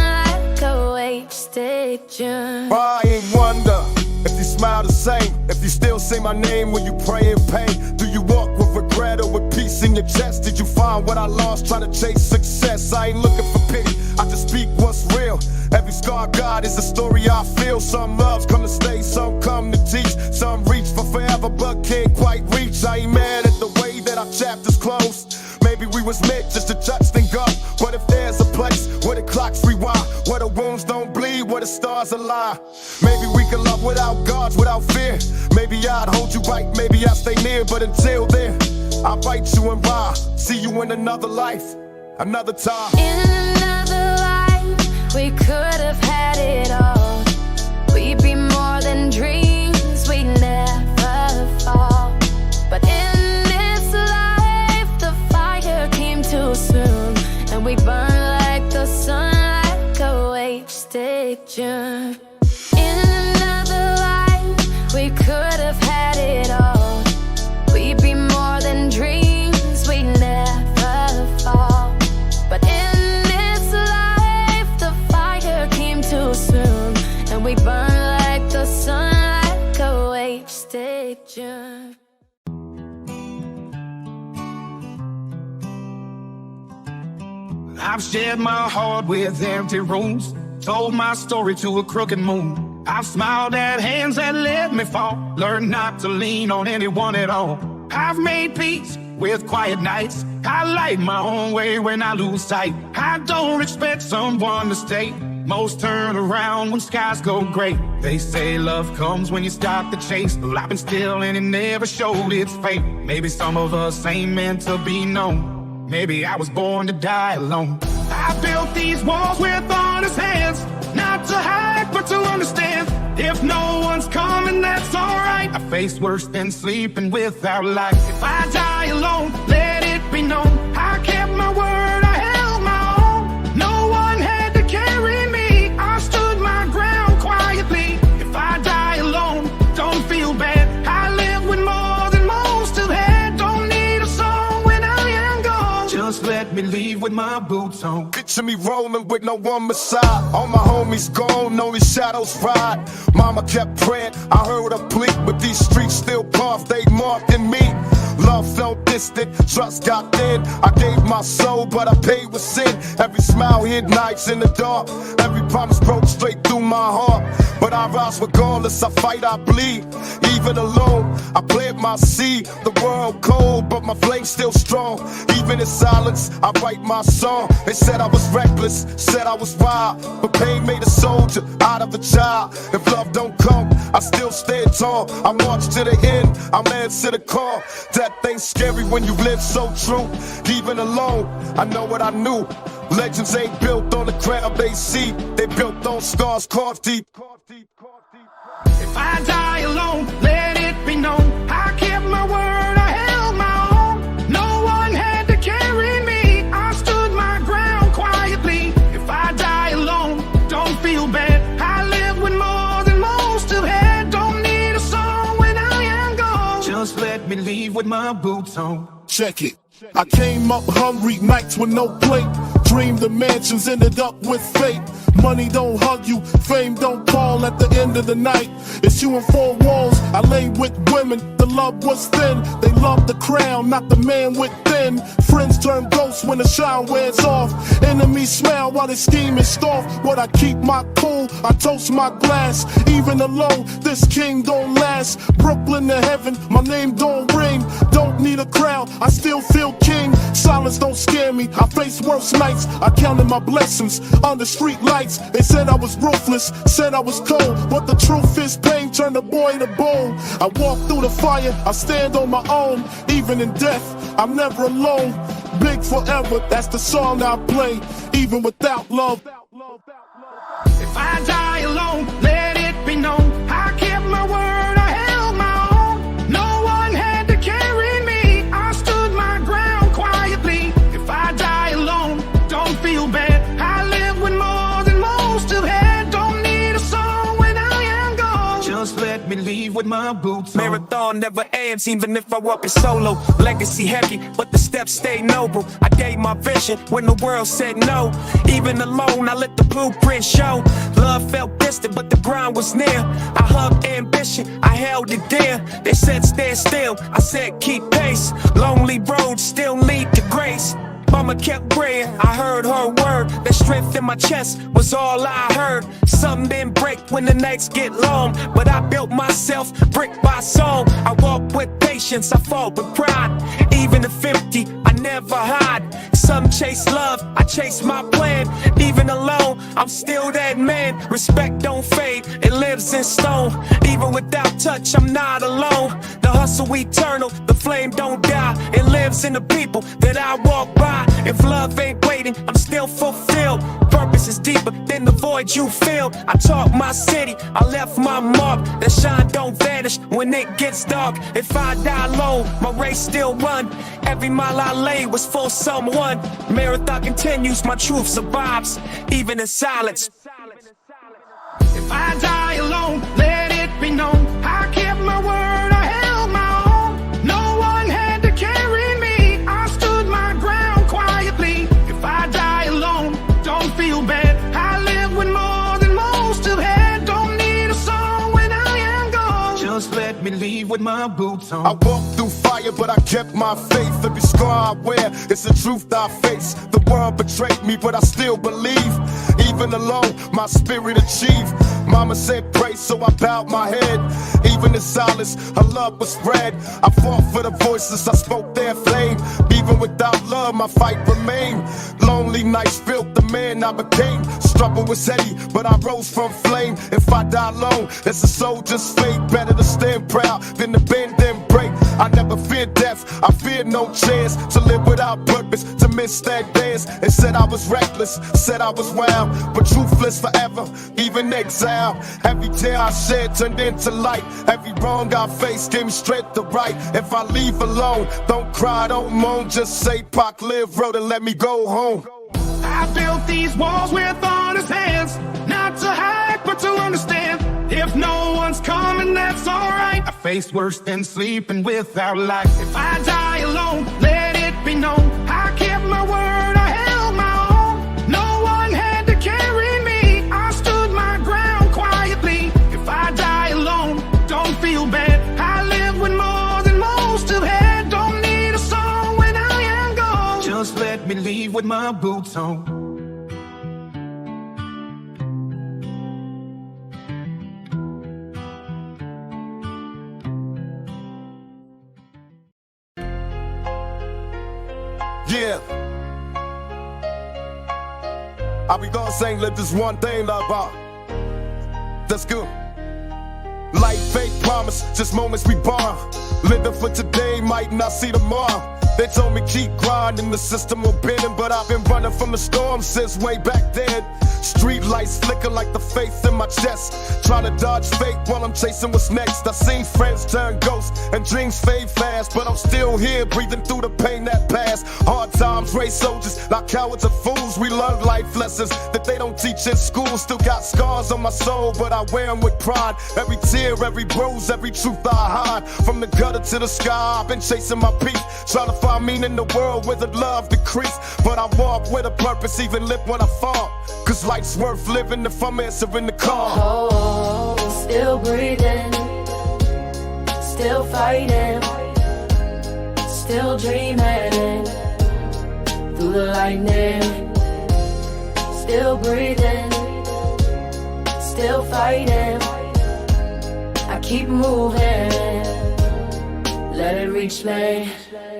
S2: like a wasted June.
S1: I ain't wonder if you smile the same, if you still say my name when you pray in pain. Do you walk with regret or with peace in your chest? Did you find what I lost trying to chase success? I ain't looking for pity, I just speak what's real. Every scar God is a story I feel. Some loves come to stay, some come to teach. Some reach for forever but can't quite reach. I ain't mad at the way that our chapters closed. Maybe we was meant just to touch then go. What if there's a place where the clocks rewind, where the wounds don't bleed, where the stars align? Maybe we can love without gods, without fear. Maybe I'd hold you right, maybe I'd stay near. But until then, I'll bite you and ride. See you in another life, another time.
S2: In another life, we could have had it all. We'd be more than dreams, we'd never fall. But in this life, the fire came too soon, and we burn like the sun, like a wasted June. In another life, we could have had it all. We'd be more than dreams, we'd never fall. But in this life, the fire came too soon, and we burn like the sun, like a wasted June.
S5: I've shared my heart with empty rooms, told my story to a crooked moon. I've smiled at hands that let me fall, learned not to lean on anyone at all. I've made peace with quiet nights, I light my own way when I lose sight. I don't expect someone to stay, most turn around when skies go gray. They say love comes when you stop the chase. Well, I've been still and it never showed its fate. Maybe some of us ain't meant to be known, maybe I was born to die alone. I built these walls with honest hands, not to hide but to understand. If no one's coming, that's alright. I face worse than sleeping without light. If I die alone, let it be known I kept my word, I held my own. No one had to carry me, I stood my ground quietly. If I die alone, don't feel bad, I live with more than most have had. Don't need a song when I am gone, just let me leave with my boots on.
S1: Picture me rolling with no one beside. All my homies gone, only shadows ride. Mama kept praying, I heard her plead, but these streets still carved, they marked in me. Love felt distant, trust got thin. I gave my soul, but I paid with sin. Every smile hid nights in the dark, every promise broke straight through my heart. But I rise regardless, I fight, I bleed. Even alone, I plant my seed. The world cold, but my flame's still strong. Even in silence, I write my song. They said I was reckless, said I was wild, but pain made a soldier out of a child. If love don't come, I still stand tall. I march to the end, I'm answer the call. Death ain't scary when you live so true. Even alone, I know what I knew. Legends ain't built on the ground they see, they built on scars carved deep.
S5: If I die alone, let it be known I kept my word, I held my own. No one had to carry me, I stood my ground quietly. If I die alone, don't feel bad, I live with more than most have had. Don't need a song when I am gone, just let me leave with my boots on.
S1: Check it. I came up hungry, nights with no plate. Dreamed the mansions, ended up with fate. Money don't hug you, fame don't call at the end of the night. It's you in four walls, I lay with women. The love was thin, they love the crown, not the man within. Friends turn ghosts when the shine wears off. Enemies smile while they scheme and scoff. But I keep my cool, I toast my glass. Even alone, this king don't last. Brooklyn to heaven, my name don't ring. Don't need a crowd, I still feel king. Silence don't scare me, I face worse nights. I counted my blessings under street lights. They said I was ruthless, said I was cold. But the truth is pain turned a boy to bone. I walk through the fire, I stand on my own. Even in death, I'm never alone. Big forever, that's the song I play. Even without love.
S5: If I die alone, let it be known I kept my word, I held my own. No one had to carry me, I stood my ground quietly. If I die alone, don't feel bad, I live with more than most have had. Don't need a song when I am gone, just let me leave with my boots on.
S6: Marathon never ends, even if I walk it solo. Legacy heavy, but the steps stay noble. I gave my vision when the world said no. Even alone, I let the blueprint show. Love felt distant, but the grind was near. I hugged ambition, I held it dear. They said stand still, I said keep pace. Lonely roads still lead to grace. Mama kept praying, I heard her word. That strength in my chest was all I heard. Some didn't break when the nights get long, but I built myself brick by song. I walk with patience, I fall with pride. Even if empty, I never hide. Some chase love, I chase my plan. Even alone, I'm still that man. Respect don't fade, it lives in stone. Even without touch, I'm not alone. The hustle eternal, the flame don't die. It lives in the people that I walk by. If love ain't waiting, I'm still fulfilled. Purpose is deeper than the void you feel. I taught my city, I left my mark. That shine don't vanish when it gets dark. If I die alone, my race still run. Every mile I lay was for someone. Marathon continues, my truth survives, even in silence.
S5: If I die alone, let it be known I kept my word, I held my own. No one had to carry me, I stood my ground quietly. If I die alone, don't feel bad, I live with more than most have had. Don't need a song when I am gone, just let me leave with my boots on.
S1: I walked through fire, but I kept my faith. Every scar I wear, it's the truth I face. The world betrayed me, but I still believe. Even alone, my spirit achieved. Mama said pray, so I bowed my head. Even in silence, her love was spread. I fought for the voices, I spoke their flame. Even without love, my fight remained. Lonely nights built the man I became. Struggle was heavy, but I rose from flame. If I die alone, it's a soldier's fate. Better to stand proud than to bend and break. I never feared death, I feared no chance to live without purpose, to miss that dance. They said I was reckless, said I was wild, but truthless forever, even exile. Every tear I shed turned into light. Every wrong I faced came straight to right. If I leave alone, don't cry, don't moan. Just say Pac live, wrote and let me go home.
S5: I built these walls with honest hands, not to hide but to understand. If no one's coming, that's alright. I faced worse than sleeping without light. If I die alone, let it be known I kept my word, I held my own. No one had to carry me, I stood my ground quietly. If I die alone, don't feel bad, I live with more than most have had. Don't need a song when I am gone, just let me leave with my boots on.
S1: Yeah. I be gonna saying let this one thing love out. That's good. Life ain't promise, just moments we borrow. Living for today, might not see tomorrow. They told me keep grinding, the system will bend, but I've been running from the storm since way back then. Street lights flicker like the faith in my chest. Trying to dodge fate while I'm chasing what's next. I seen friends turn ghosts and dreams fade fast, but I'm still here breathing through the pain that passed. Hard times raise soldiers, like cowards or fools. We learn life lessons that they don't teach in school. Still got scars on my soul, but I wear them with pride. Every tear, every bruise, every truth I hide. From the gutter to the sky, I've been chasing my peak, trying to find meaning in the world where the love decrease. But I walk with a purpose, even live when I fall. Cause life's worth living if I'm answering the call.
S2: Oh, still breathing, still fighting, still dreaming through the lightning. Still breathing, still fighting. I keep moving, let it reach me.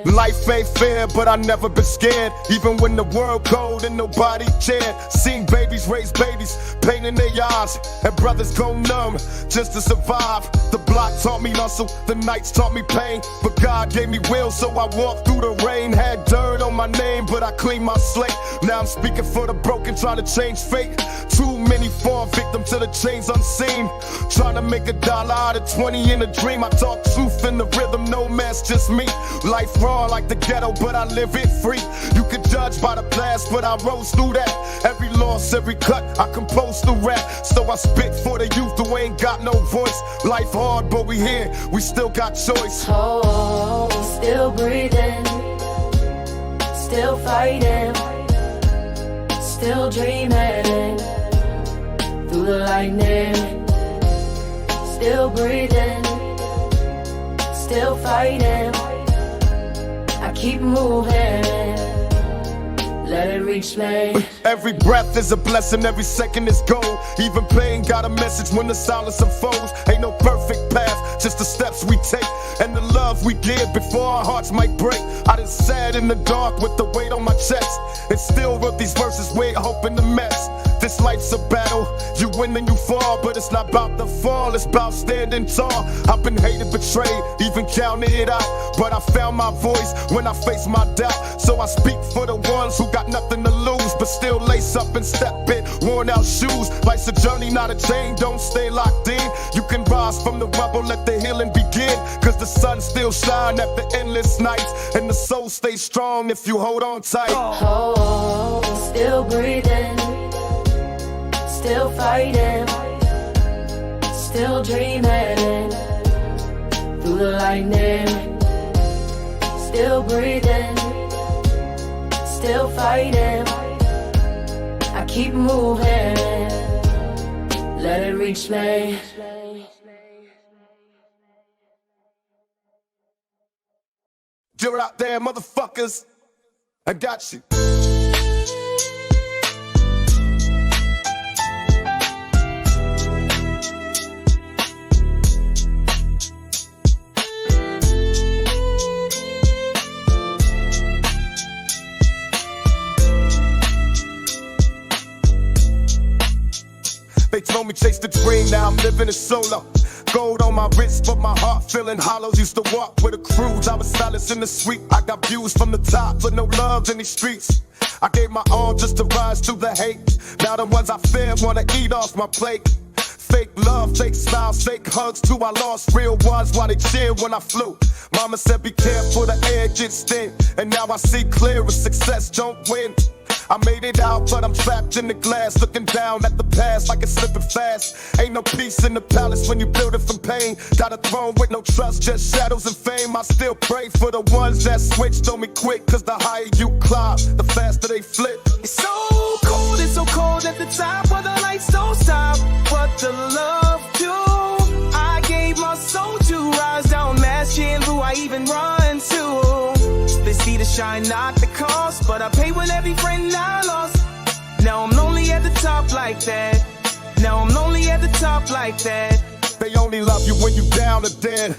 S1: Life ain't fair, but I never been scared. Even when the world cold and nobody cared. Seen babies raise babies, pain in their eyes, and brothers go numb just to survive. The block taught me hustle, the nights taught me pain. But God gave me will, so I walked through the rain. Had dirt on my name, but I cleaned my slate. Now I'm speaking for the broken, trying to change fate. Too many fall victim to the chains unseen. Trying to make $1 out of 20 in a dream. I talk truth in the rhythm, no mess, just me. Life raw like the ghetto, but I live it free. You can judge by the past, but I rose through that. Every loss, every cut, I compose the rap. So I spit for the youth who ain't got no voice. Life hard, but we here, we still got choice.
S2: Oh, still breathing, still fighting, still dreaming through the lightning. Still breathing, still fighting. I keep moving, let it reach me.
S1: Every breath is a blessing, every second is gold. Even pain got a message when the silence unfolds. Ain't no perfect path, just the steps we take and the love we give before our hearts might break. I done sat in the dark with the weight on my chest and still wrote these verses with hope in the mess. This life's a battle, you win and you fall, but it's not about the fall, it's about standing tall. I've been hated, betrayed, even counted it out, but I found my voice when I faced my doubt. So I speak for the ones who got nothing to lose, but still lace up and step in worn out shoes. Life's a journey, not a chain, don't stay locked in. You can rise from the rubble, let the healing begin. Cause the sun still shine after endless nights, and the soul stays strong if you hold on tight.
S2: Oh, still breathing, still fighting, still dreaming through the lightning. Still breathing, still fighting. I keep moving, let it reach me.
S1: You're out there, motherfuckers, I got you. They told me chase the dream, now I'm living it solo. Gold on my wrist, but my heart feeling hollow. Used to walk with a cruise, I was silent in the street. I got views from the top, but no love in these streets. I gave my all just to rise to the hate. Now the ones I fear wanna eat off my plate. Fake love, fake smiles, fake hugs too. I lost real ones while they cheered when I flew. Mama said be careful, the air gets thin. And now I see clearer, success don't win. I made it out, but I'm trapped in the glass, looking down at the past like it's slipping fast. Ain't no peace in the palace when you build it from pain. Got a throne with no trust, just shadows and fame. I still pray for the ones that switched on me quick, cause the higher you climb, the faster they flip.
S6: It's so cold at the top, but the lights don't stop. What the love do? I gave my soul to rise down, masking who I even run to. They see the shine, not the cost, but I pay with every friend I lost. Now I'm lonely at the top like that. Now I'm lonely at the top like that.
S1: They only love you when you down or dead,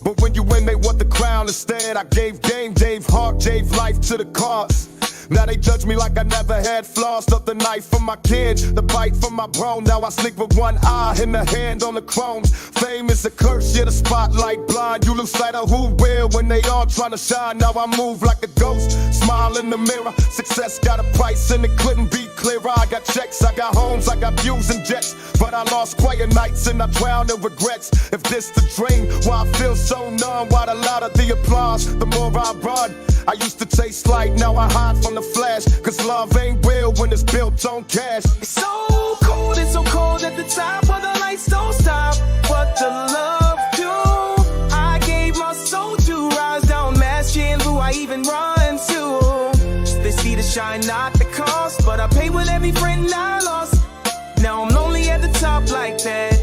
S1: but when you win they want the crown instead. I gave game, gave heart, gave life to the cause. Now they judge me like I never had flaws. Took the knife from my kids, the bite from my bro. Now I sleep with one eye and the hand on the chrome. Fame is a curse, yeah, the spotlight blind. You lose sight of who will when they all trying to shine. Now I move like a ghost, smile in the mirror. Success got a price and it couldn't be clearer. I got checks, I got homes, I got views and jets, but I lost quiet nights and I drowned in regrets. If this the dream, why I feel so numb? Why the louder the applause, the more I run. I used to taste light, now I hide from the flash. Cause love ain't real when it's built on cash.
S6: It's so cold at the top, but the lights don't stop. What the love do? I gave my soul to rise down, masking who I I even run to. They see the shine, not the cost, but I pay with every friend I lost. Now I'm lonely at the top like that.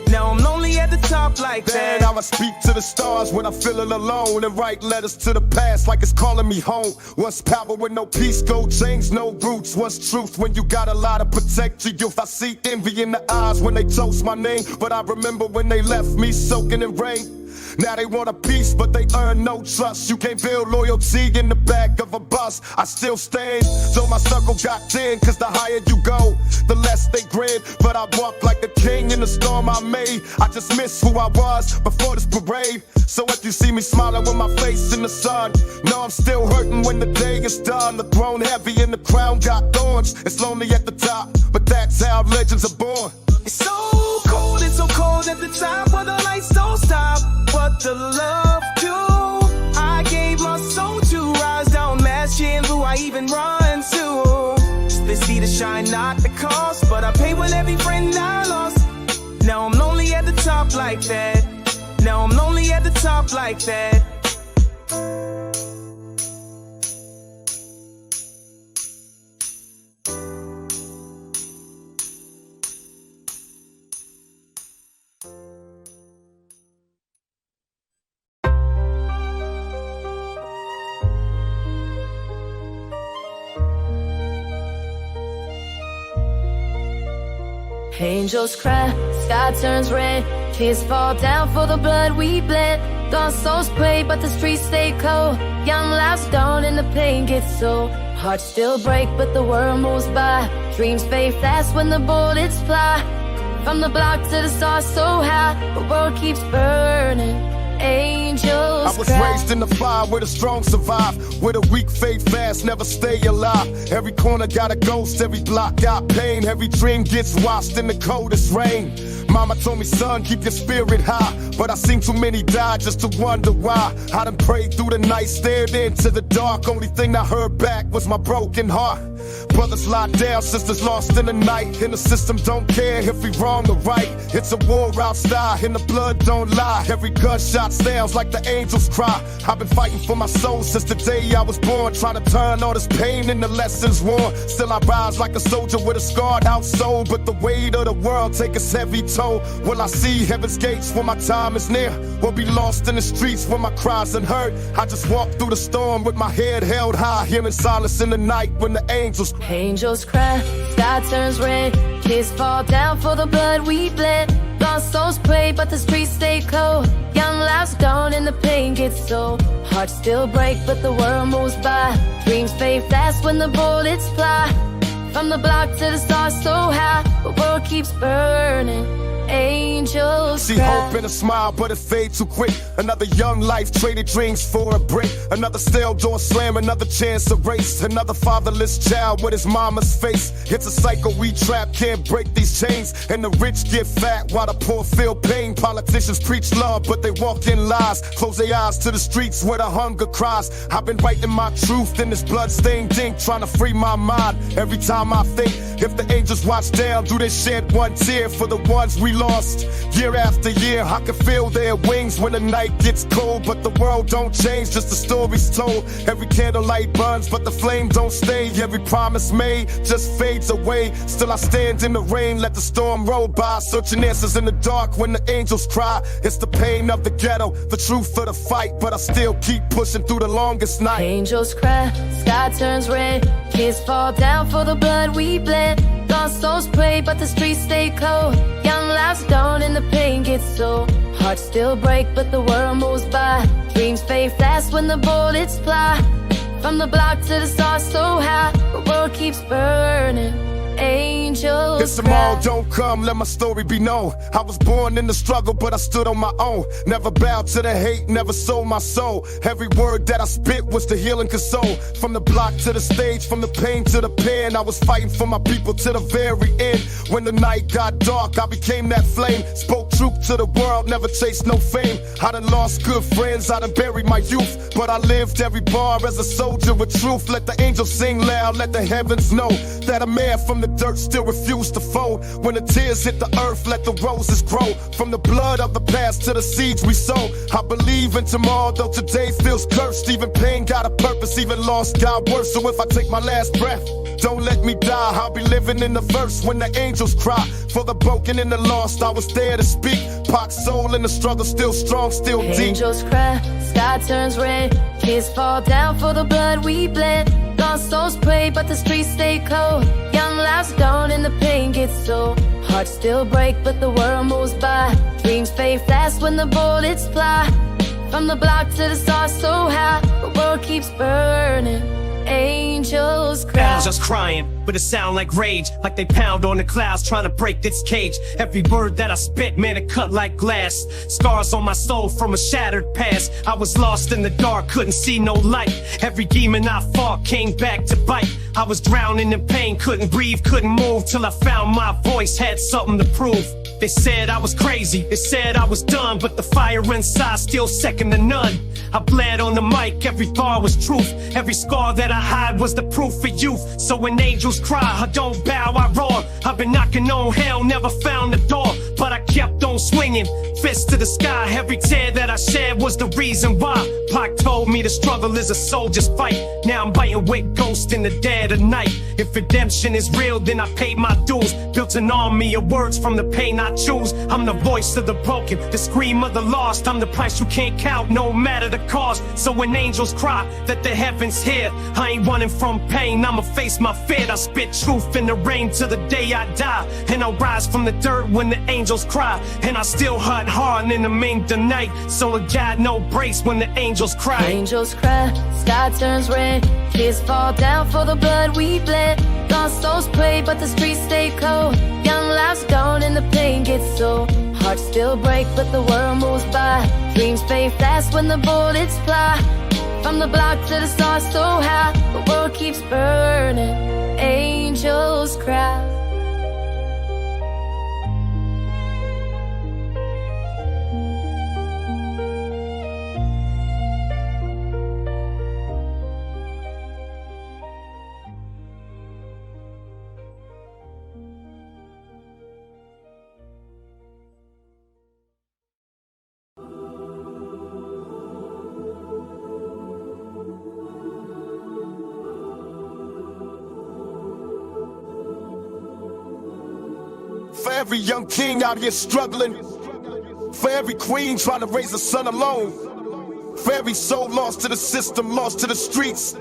S6: Now I'm lonely at the top like that.
S1: Now I speak to the stars when I'm feeling alone and write letters to the past like it's calling me home. What's power with no peace, gold chains, no roots? What's truth when you got a lot to protect your youth? I see envy in the eyes when they toast my name, but I remember when they left me soaking in rain. Now they want a piece, but they earn no trust. You can't build loyalty in the back of a bus. I still stand, though my circle got thin, cause the higher you go, the less they grin. But I walk like a king in the storm I made. I just miss who I was before this parade. So if you see me smiling with my face in the sun, know I'm still hurting when the day is done. The throne heavy and the crown got thorns. It's lonely at the top, but that's how legends are born.
S6: It's so cold at the top where the lights don't stop. What the love do? I gave my soul to rise down last year, and who I even run to. They see the shine, not the cost, but I pay with every friend I lost. Now I'm lonely at the top like that. Now I'm lonely at the top like that.
S2: Angels cry, sky turns red, kids fall down for the blood we bled. Lost souls pray, but the streets stay cold. Young lives gone and the pain gets so. Hearts still break, but the world moves by. Dreams fade fast when the bullets fly. From the block to the stars so high, the world keeps burning. Angels
S1: I was
S2: cry.
S1: raised in the fire where the strong survive, where the weak fade fast, never stay alive. Every corner got a ghost, every block got pain. Every dream gets washed in the coldest rain. Mama told me, son, keep your spirit high, but I seen too many die just to wonder why. I done prayed through the night, stared into the dark. Only thing I heard back was my broken heart. Brothers locked down, sisters lost in the night, and the system don't care if we wrong or right. It's a war outside, and the blood don't lie. Every gunshot sounds like the angels cry. I've been fighting for my soul since the day I was born, trying to turn all this pain into lessons worn. Still I rise like a soldier with a scarred out soul, but the weight of the world take its heavy toll. Will I see heaven's gates when my time is near, or be lost in the streets when my cries unheard? I just walk through the storm with my head held high, hearing silence in the night when the
S2: Angels cry, sky turns red, kids fall down for the blood we bled. Lost souls pray, but the streets stay cold. Young lives gone and the pain gets so. Hearts still break, but the world moves by. Dreams fade fast when the bullets fly. From the block to the stars so high, the world keeps burning. Angels
S1: see
S2: cry.
S1: hope in a smile, but it fades too quick. Another young life traded dreams for a brick. Another stale door slam, another chance erased. Another fatherless child with his mama's face. It's a cycle we trap, can't break these chains. And the rich get fat while the poor feel pain. Politicians preach love, but they walk in lies. Close their eyes to the streets where the hunger cries. I've been writing my truth in this bloodstained ink, trying to free my mind. Every time I think, if the angels watch down, do they shed one tear for the ones we lost? Year after year, I can feel their wings when the night gets cold, but the world don't change, just the stories told. Every candlelight burns, but the flame don't stay. Every promise made just fades away. Still I stand in the rain, let the storm roll by, searching answers in the dark when the angels cry. It's the pain of the ghetto, the truth of the fight, but I still keep pushing through the longest night.
S2: Angels cry, sky turns red, kids fall down for the blood we bled. Lost souls pray, but the streets stay cold. Young lives gone and the pain gets so. Hearts still break, but the world moves by. Dreams fade fast when the bullets fly. From the block to the stars so high, the world keeps burning. Angels
S1: If tomorrow don't come, let my story be known. I was born in the struggle, but I stood on my own. Never bowed to the hate, never sold my soul. Every word that I spit was the healing console. From the block to the stage, from the pain to the pen, I was fighting for my people to the very end. When the night got dark, I became that flame. Spoke truth to the world, never chased no fame. I done lost good friends, I done buried my youth, but I lived every bar as a soldier with truth. Let the angels sing loud, let the heavens know that a man from the dirt, still refuse to fold. When the tears hit the earth, let the roses grow. From the blood of the past to the seeds we sow. I believe in tomorrow, though today feels cursed. Even pain got a purpose, even loss got worse. So if I take my last breath, don't let me die. I'll be living in the verse when the angels cry. For the broken and the lost, I was there to speak. Pac's soul in the struggle, still strong, still deep.
S2: Angels cry, sky turns red. Kids fall down for the blood we bled. Lost souls pray, but the streets stay cold. Young lives gone and the pain gets so. Hearts still break, but the world moves by. Dreams fade fast when the bullets fly. From the block to the stars so high, the world keeps burning. Angels cry.
S6: Owls just crying, but it sound like rage. Like they pound on the clouds trying to break this cage. Every word that I spit, man, it cut like glass. Scars on my soul from a shattered past. I was lost in the dark, couldn't see no light. Every demon I fought came back to bite. I was drowning in pain, couldn't breathe, couldn't move. Till I found my voice, had something to prove. They said I was crazy, they said I was done. But the fire inside still second to none. I bled on the mic, every thought was truth. Every scar that I hide was the proof for youth. So when angels cry, I don't bow, I roar. I've been knocking on hell, never found the door. But I kept on swinging, fist to the sky. Every tear that I shed was the reason why. Pac told me the struggle is a soldier's fight. Now I'm biting with ghosts in the dead of night. If redemption is real, then I paid my dues. Built an army of words from the pain I choose. I'm the voice of the broken, the scream of the lost. I'm the price you can't count, no matter the cost. So when angels cry that the heavens hear, I ain't running from pain, I'ma face my fear. I spit truth in the rain till the day I die. And I'll rise from the dirt when the angels cry. And I still hunt hard in the main the night. So I got no brace when the angels cry.
S2: Angels cry, sky turns red. Kids fall down for the blood we bled. Lost souls pray, but the streets stay cold. Young lives gone and the pain gets so. Hearts still break, but the world moves by. Dreams fade fast when the bullets fly. From the block to the stars so high, the world keeps burning. Angels cry.
S1: For every young king out here struggling, for every queen trying to raise a son alone, for every soul lost to the system, lost to the streets.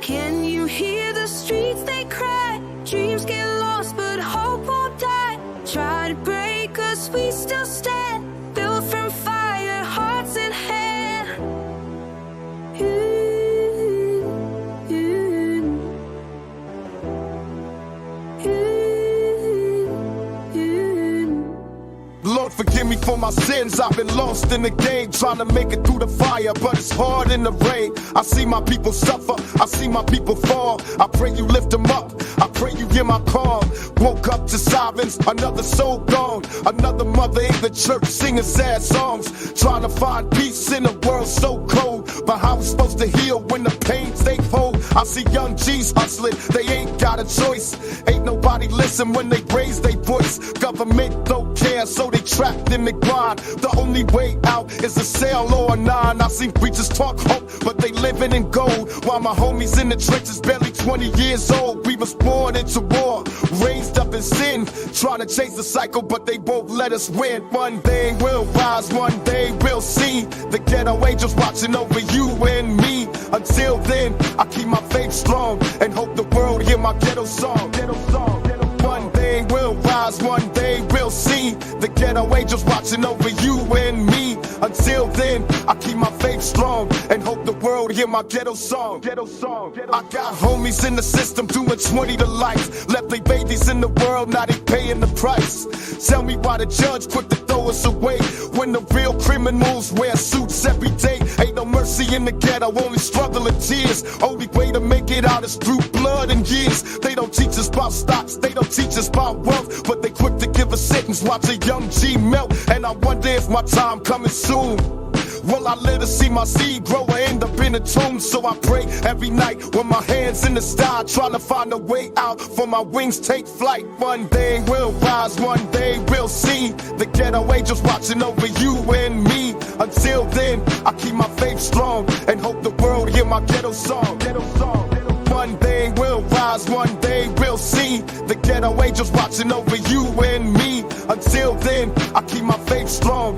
S4: Can you hear the streets they cry? Dreams get lost but hope won't die. Try to break us, we still stand. Built from fire, hearts in hand.
S1: Lord, forgive me for my sins. I've been lost in the game, trying to make it through the fire, but it's hard in the rain. I see my people suffer, I see my people fall. I pray you lift them up, I pray you hear my call. Woke up to sirens, another soul gone. Another mother in the church singing sad songs. Trying to find peace in a world so cold. But how we supposed to heal when the pain takes hold? I see young G's hustling, they ain't got a choice. Ain't nobody listen when they raise their voice. Government don't care, so they trapped in the grind. The only way out is a cell or a 9. I seen preachers talk hope, but they living in gold. While my homies in the trenches barely 20 years old. We was born into war, raised up in sin, trying to chase the cycle, but they won't let us win. One day we'll rise, one day we'll see the ghetto angels watching over you and me. Until then, I keep my faith strong and hope the world hear my ghetto song. One day we'll rise, one day we'll see the ghetto angels watching over you and me. Until then, I keep my faith strong and hope the world hear my ghetto song. I got homies in the system doing 20 to life. Left their babies in the world, now they paying the price. Tell me why the judge quick to throw us away when the real criminals wear suits every day. Ain't no mercy in the ghetto, only struggle and tears. Only way to make it out is through blood and years. They don't teach us about stocks, they don't teach us about wealth, but they quick to give a sentence, watch a young G melt. And I wonder if my time coming soon. Will I live to see my seed grow or end up in a tomb? So I pray every night with my hands in the sky, trying to find a way out for my wings take flight. One day we'll rise, one day we'll see the ghetto angels watching over you and me. Until then, I keep my faith strong and hope the world hear my ghetto song. One day we'll rise, one day we'll see the ghetto angels watching over you and me. Until then, I keep my faith strong.